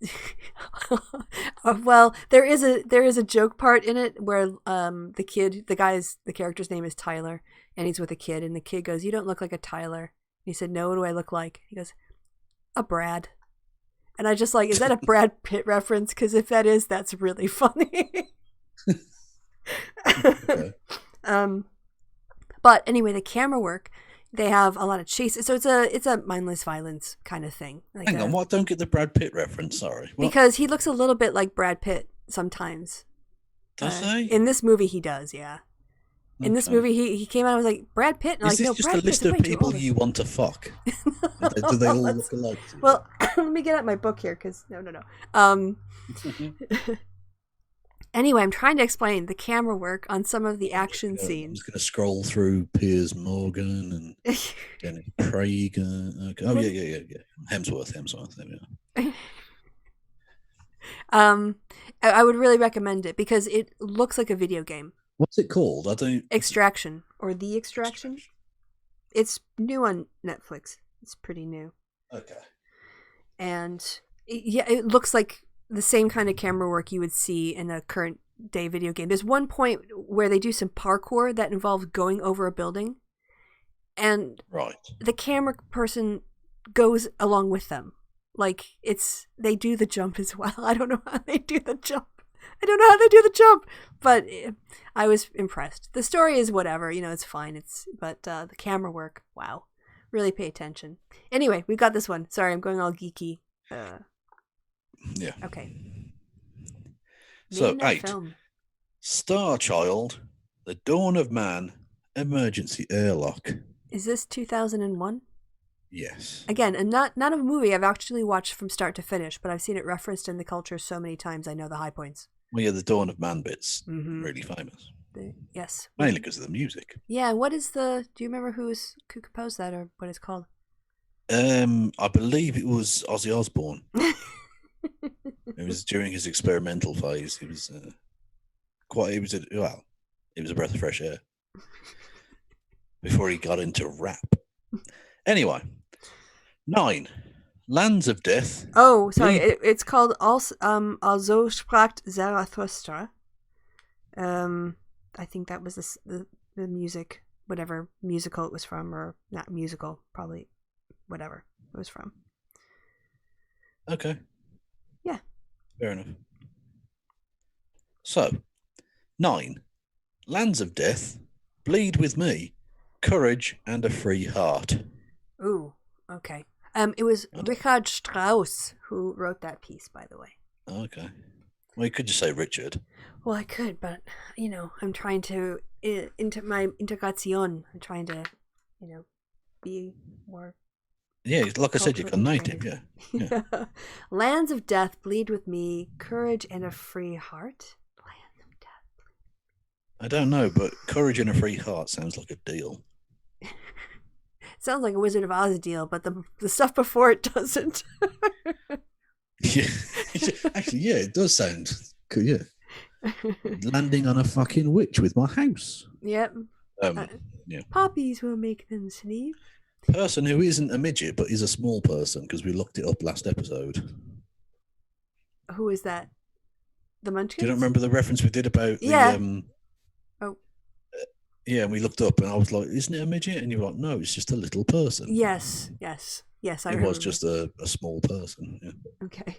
B: well, there is a joke part in it where the character's name is Tyler, and he's with a kid, and the kid goes, "You don't look like a Tyler." And he said, "No, what do I look like?" He goes, "A Brad." And I just like, is that a Brad Pitt reference? Because if that is, that's really funny.
C: Okay.
B: But anyway, the camera work, they have a lot of chases. So it's a mindless violence kind of thing. Like
C: hang on, what? Don't get the Brad Pitt reference, sorry. What?
B: Because he looks a little bit like Brad Pitt sometimes.
C: Does he?
B: In this movie, he does, yeah. In this movie, he came out and was like, Brad Pitt? And
C: is this just a list of people you want to fuck? Do they all look alike?
B: Well, let me get out my book here, because no. Anyway, I'm trying to explain the camera work on some of the action scenes.
C: I'm just going to scroll through Piers Morgan and Dennis Craig. Okay. Oh, yeah. Hemsworth. There we are.
B: I would really recommend it because it looks like a video game.
C: What's it called?
B: Extraction or The Extraction. It's new on Netflix. It's pretty new.
C: Okay.
B: And it looks like the same kind of camera work you would see in a current day video game. There's one point where they do some parkour that involves going over a building, and the camera person goes along with them. Like they do the jump as well. I don't know how they do the jump. But I was impressed. The story is whatever, it's fine. But the camera work, wow, really pay attention. Anyway, we got this one. Sorry, I'm going all geeky.
C: Yeah.
B: Okay.
C: So 8, Star Child, The Dawn of Man, Emergency Airlock.
B: Is this 2001?
C: Yes.
B: Again, and not a movie I've actually watched from start to finish, but I've seen it referenced in the culture so many times I know the high points.
C: Well, yeah, the Dawn of Man bit's really famous.
B: Yes.
C: Mainly because of the music.
B: Yeah, do you remember who composed that or what it's called?
C: I believe it was Ozzy Osbourne. It was during his experimental phase. He was it was a breath of fresh air before he got into rap. Anyway, 9. Lands of Death.
B: Oh, sorry. It's called Also sprach Zarathustra. I think that was the music, whatever musical it was from, or not musical, probably whatever it was from.
C: Okay.
B: Yeah.
C: Fair enough. So, 9. Lands of Death, Bleed With Me, Courage and a Free Heart.
B: Ooh, okay. It was Richard Strauss who wrote that piece, by the way.
C: Okay. Well, you could just say Richard.
B: Well, I could, but, I'm trying to, into my integration, I'm trying to, be more...
C: Yeah, like I said, you're native, yeah.
B: Lands of Death, Bleed With Me, Courage and a Free Heart. Lands of Death.
C: I don't know, but Courage and a Free Heart sounds like a deal.
B: Sounds like a Wizard of Oz deal, but the stuff before it doesn't.
C: Yeah. Actually, yeah, it does sound cool, yeah. Landing on a fucking witch with my house.
B: Yep.
C: Yeah.
B: Poppies will make them sleep.
C: Person who isn't a midget but is a small person, because we looked it up last episode.
B: Who is that? The Munchkins?
C: Do you not remember the reference we did about
B: yeah.
C: the yeah, and we looked up and I was like, isn't it a midget? And you were like, no, it's just a little person.
B: Yes, I remember.
C: It was just a small person. Yeah.
B: Okay.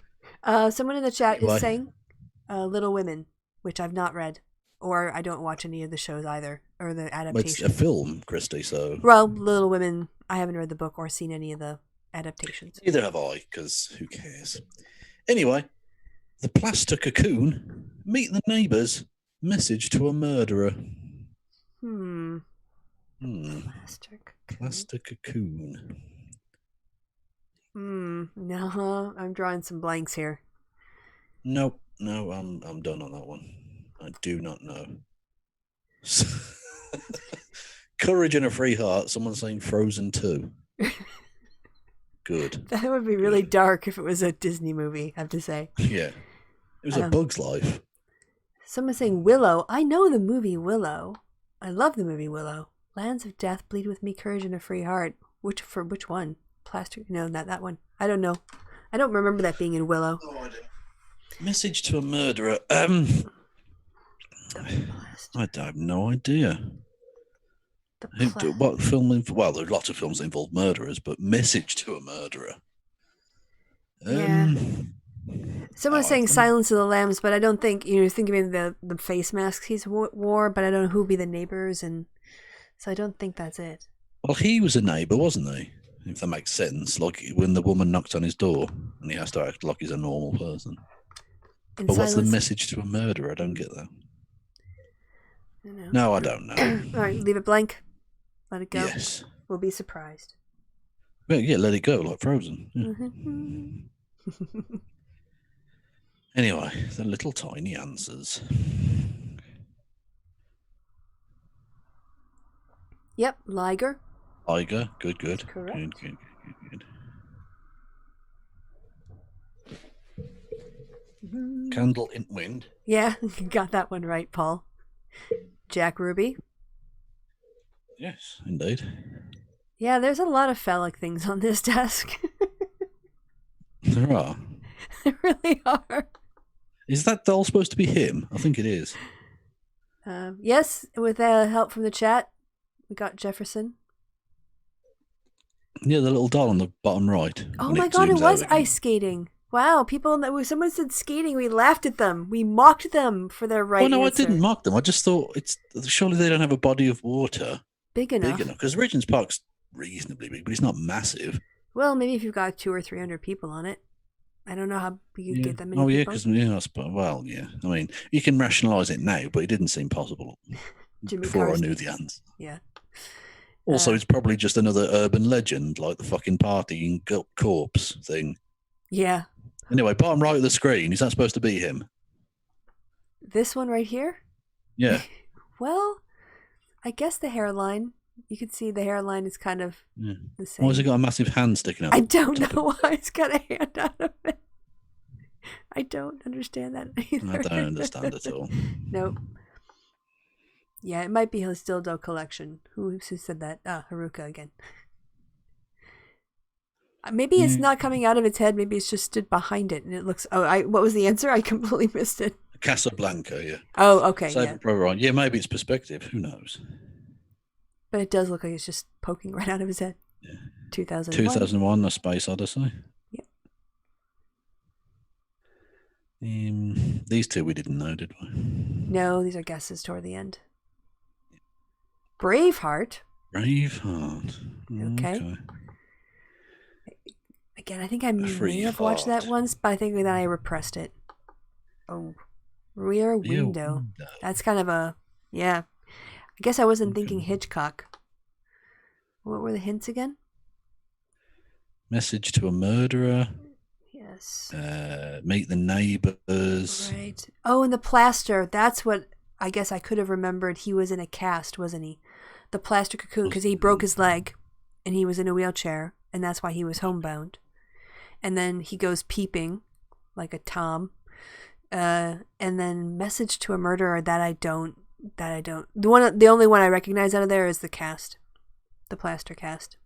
B: Someone in the chat is saying Little Women, which I've not read, or I don't watch any of the shows either, or the adaptations.
C: Well, it's a film, Kristi, so...
B: Well, Little Women, I haven't read the book or seen any of the adaptations.
C: Neither have I, because who cares? Anyway, The Plaster Cocoon, Meet the Neighbours, Message to a Murderer. Plaster Cocoon.
B: No, I'm drawing some blanks here.
C: No, I'm done on that one. I do not know. Courage and a Free Heart. Someone saying Frozen 2. Good.
B: That would be really dark if it was a Disney movie, I have to say.
C: Yeah. It was A Bug's Life.
B: Someone saying Willow. I know the movie Willow. I love the movie Willow. Lands of Death, Bleed With Me, Courage and a Free Heart. Which one? Plastic? No, not that one. I don't know. I don't remember that being in Willow.
C: No idea. Message to a Murderer. I have no idea. What film? Well, there are lots of films that involve murderers, but Message to a Murderer.
B: Yeah. Someone's saying Silence of the Lambs, but I don't think, thinking of the face masks he's wore, but I don't know who'd be the neighbors, and so I don't think that's it.
C: Well, he was a neighbour, wasn't he? If that makes sense. Like when the woman knocked on his door and he has to act like he's a normal person.
B: And
C: but what's the message to a murderer? I don't get that. No, I don't know.
B: All right, leave it blank. Let it go.
C: Yes.
B: We'll be surprised.
C: Well, yeah, let it go, like Frozen. Yeah. Anyway, the little tiny answers.
B: Yep, Liger.
C: Liger, good.
B: Correct.
C: Good. Candle in Wind.
B: Yeah, you got that one right, Paul. Jack Ruby.
C: Yes, indeed.
B: Yeah, there's a lot of phallic things on this desk.
C: There are.
B: There really are.
C: Is that doll supposed to be him? I think it is.
B: Yes, with help from the chat, we got Jefferson.
C: Yeah, the little doll on the bottom right.
B: Oh my god, it was ice skating. Wow, someone said skating, we laughed at them. We mocked them for their right answer.
C: No, I didn't mock them. I just thought surely they don't have a body of water
B: big enough.
C: Because Regent's Park's reasonably big, but it's not massive.
B: Well, maybe if you've got 200 or 300 people on it. I don't know how you could get that many people.
C: Oh, yeah, because, yeah. I mean, you can rationalise it now, but it didn't seem possible before I knew the answer.
B: Yeah.
C: Also, it's probably just another urban legend, like the fucking partying corpse thing.
B: Yeah.
C: Anyway, bottom right of the screen, is that supposed to be him?
B: This one right here?
C: Yeah.
B: Well, I guess the hairline. You can see the hairline is kind of the same.
C: Why has he got a massive hand sticking out?
B: I don't know why it's got a hand out of it. I don't understand that either.
C: I don't understand at all.
B: Nope. Yeah, it might be his dildo collection. Who said that? Haruka again. Maybe it's not coming out of its head. Maybe it's just stood behind it, and it looks. What was the answer? I completely missed it.
C: Casablanca, yeah.
B: Oh, okay.
C: Saving Private Ryan. Yeah, maybe it's perspective. Who knows?
B: But it does look like it's just poking right out of his head.
C: Yeah.
B: 2001.
C: 2001, A Space Odyssey.
B: Yep.
C: These two we didn't know, did we?
B: No, these are guesses toward the end. Braveheart.
C: Braveheart.
B: Okay. Again, I think I may have watched that once, but I think that I repressed it. Oh, Rear Window. That's kind of a, yeah. I guess I wasn't thinking Hitchcock. What were the hints again?
C: Message to a Murderer.
B: Yes.
C: Meet the Neighbors.
B: Right. Oh, and the plaster. That's what I guess I could have remembered. He was in a cast, wasn't he? The plaster cocoon, because he broke his leg and he was in a wheelchair, and that's why he was homebound. And then he goes peeping like a Tom. And then Message to a Murderer, that I don't. The only one I recognize out of there is the cast. The plaster cast.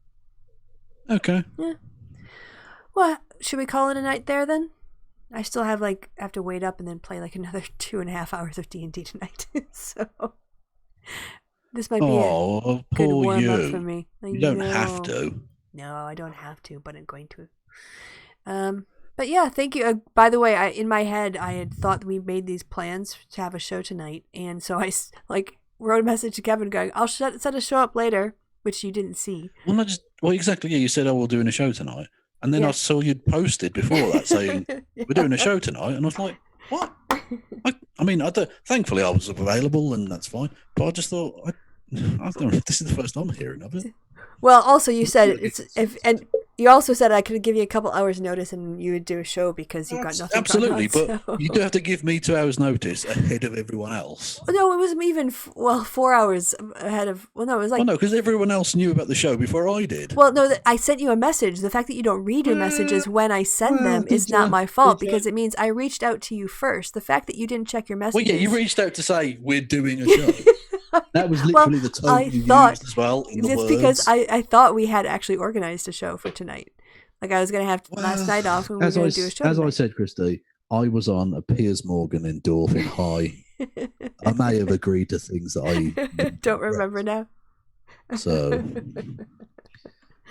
C: Okay.
B: Yeah. Well, should we call it a night there then? I still have to wait up and then play another 2.5 hours of D&D tonight. So this might be a good warm up for me.
C: You don't have to.
B: No, I don't have to, but I'm going to. But yeah, thank you. By the way, in my head, I had thought we made these plans to have a show tonight, and so I wrote a message to Kevin going, "I'll set a show up later," which you didn't see.
C: Well, exactly. Yeah, you said, "Oh, we're doing a show tonight," and then I saw you'd posted before that saying, "We're doing a show tonight," and I was like, "What?" Thankfully, I was available, and that's fine. But I just thought, I don't know. This is the first I'm hearing of it.
B: Well, also you said you also said I could give you a couple hours notice and you would do a show because you've got nothing.
C: Absolutely, but you do have to give me 2 hours notice ahead of everyone else.
B: No, it wasn't even 4 hours ahead of. Well, no, it was
C: no, because everyone else knew about the show before I did.
B: Well, no, I sent you a message. The fact that you don't read your messages when I send them is not my fault because it means I reached out to you first. The fact that you didn't check your messages.
C: Well, yeah, you reached out to say we're doing a show. That was literally the tone you used as well in the words.
B: Because I thought we had actually organized a show for tonight. I was going to have last night off and we were going to do a show.
C: As I said, Kristi, I was on a Piers Morgan endorphin high. I may have agreed to things that I
B: don't remember now.
C: So,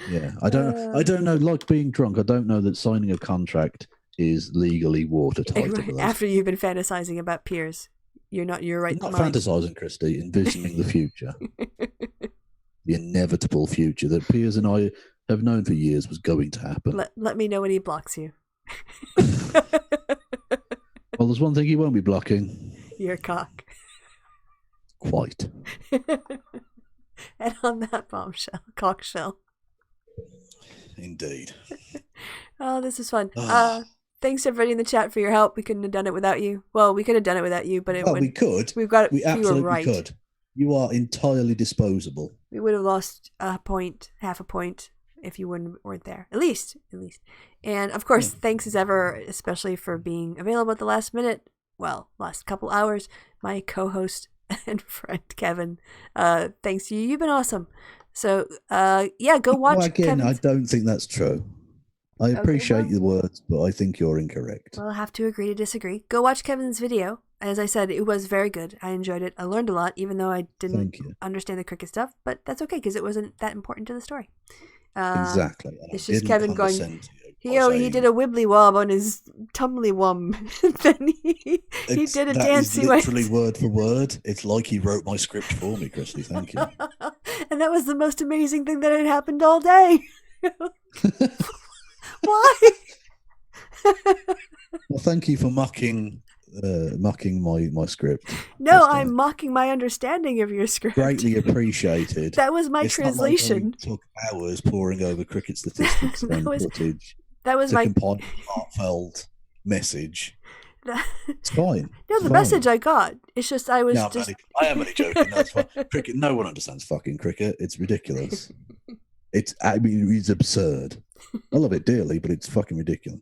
C: yeah, I don't know. Like being drunk, I don't know that signing a contract is legally watertight.
B: Right. After you've been fantasizing about Piers. You're right.
C: Not fantasizing, Kristi, envisioning the future. The inevitable future that Piers and I have known for years was going to happen.
B: Let me know when he blocks you.
C: Well, there's one thing he won't be blocking.
B: Your cock.
C: Quite.
B: And on that cock shell.
C: Indeed.
B: Oh, this is fun. Thanks everybody in the chat for your help. We couldn't have done it without you. Well, we could have done it without you, but
C: we could.
B: We've got it.
C: We absolutely could. You are entirely disposable.
B: We would have lost half a point, if you weren't there. At least. And of course, thanks as ever, especially for being available at the last minute. Well, last couple hours. My co-host and friend Kevin. Thanks to you. You've been awesome. So go watch.
C: Well, again, Kevin's... I don't think that's true. I appreciate your words, but I think you're incorrect.
B: Well, I'll have to agree to disagree. Go watch Kevin's video. As I said, it was very good. I enjoyed it. I learned a lot, even though I didn't understand the cricket stuff. But that's okay, because it wasn't that important to the story.
C: Exactly.
B: It's just Kevin going, he did a wibbly wob on his tumbly wom. Then he did a dancey way.
C: Literally word for word. It's like he wrote my script for me, Kristi. Thank you.
B: And that was the most amazing thing that had happened all day. Why?
C: Well, thank you for mocking my script.
B: No, I'm mocking my understanding of your script.
C: Greatly appreciated.
B: That was my translation.
C: It took hours poring over cricket statistics and footage.
B: That was my
C: compile a heartfelt message. It's fine.
B: No, the message I got. It's just I was just.
C: I am only joking. That's fine. Cricket. No one understands fucking cricket. It's ridiculous. It's absurd. I love it dearly, but it's fucking ridiculous.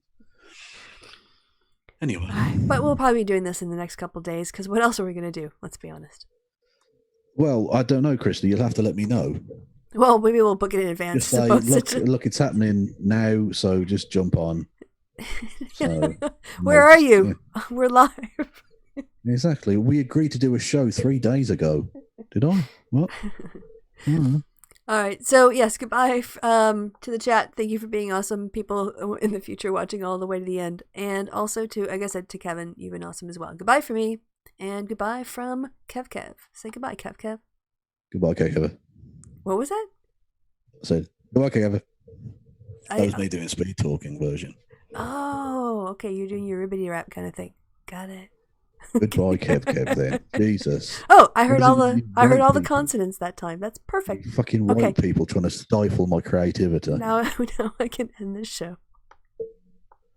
C: Anyway.
B: But we'll probably be doing this in the next couple of days, because what else are we going to do? Let's be honest.
C: Well, I don't know, Kristi. You'll have to let me know.
B: Well, maybe we'll book it in advance.
C: Just say, look, it's happening now, so just jump on. So,
B: Where are you? Yeah. We're live.
C: Exactly. We agreed to do a show 3 days ago. Did I? What?
B: All right. So, yes, goodbye to the chat. Thank you for being awesome. People in the future watching all the way to the end. And also to, like I said, to Kevin, you've been awesome as well. Goodbye from me. And goodbye from Kev. Say goodbye, Kev.
C: Goodbye, Kev.
B: What was that?
C: I said, goodbye, Kev. That was me doing speed talking version.
B: Oh, okay. You're doing your ribbity rap kind of thing. Got it.
C: Goodbye, Kev. Then Jesus.
B: Oh, I heard all the consonants that time. That's perfect.
C: You fucking white people trying to stifle my creativity.
B: Now I can end this show.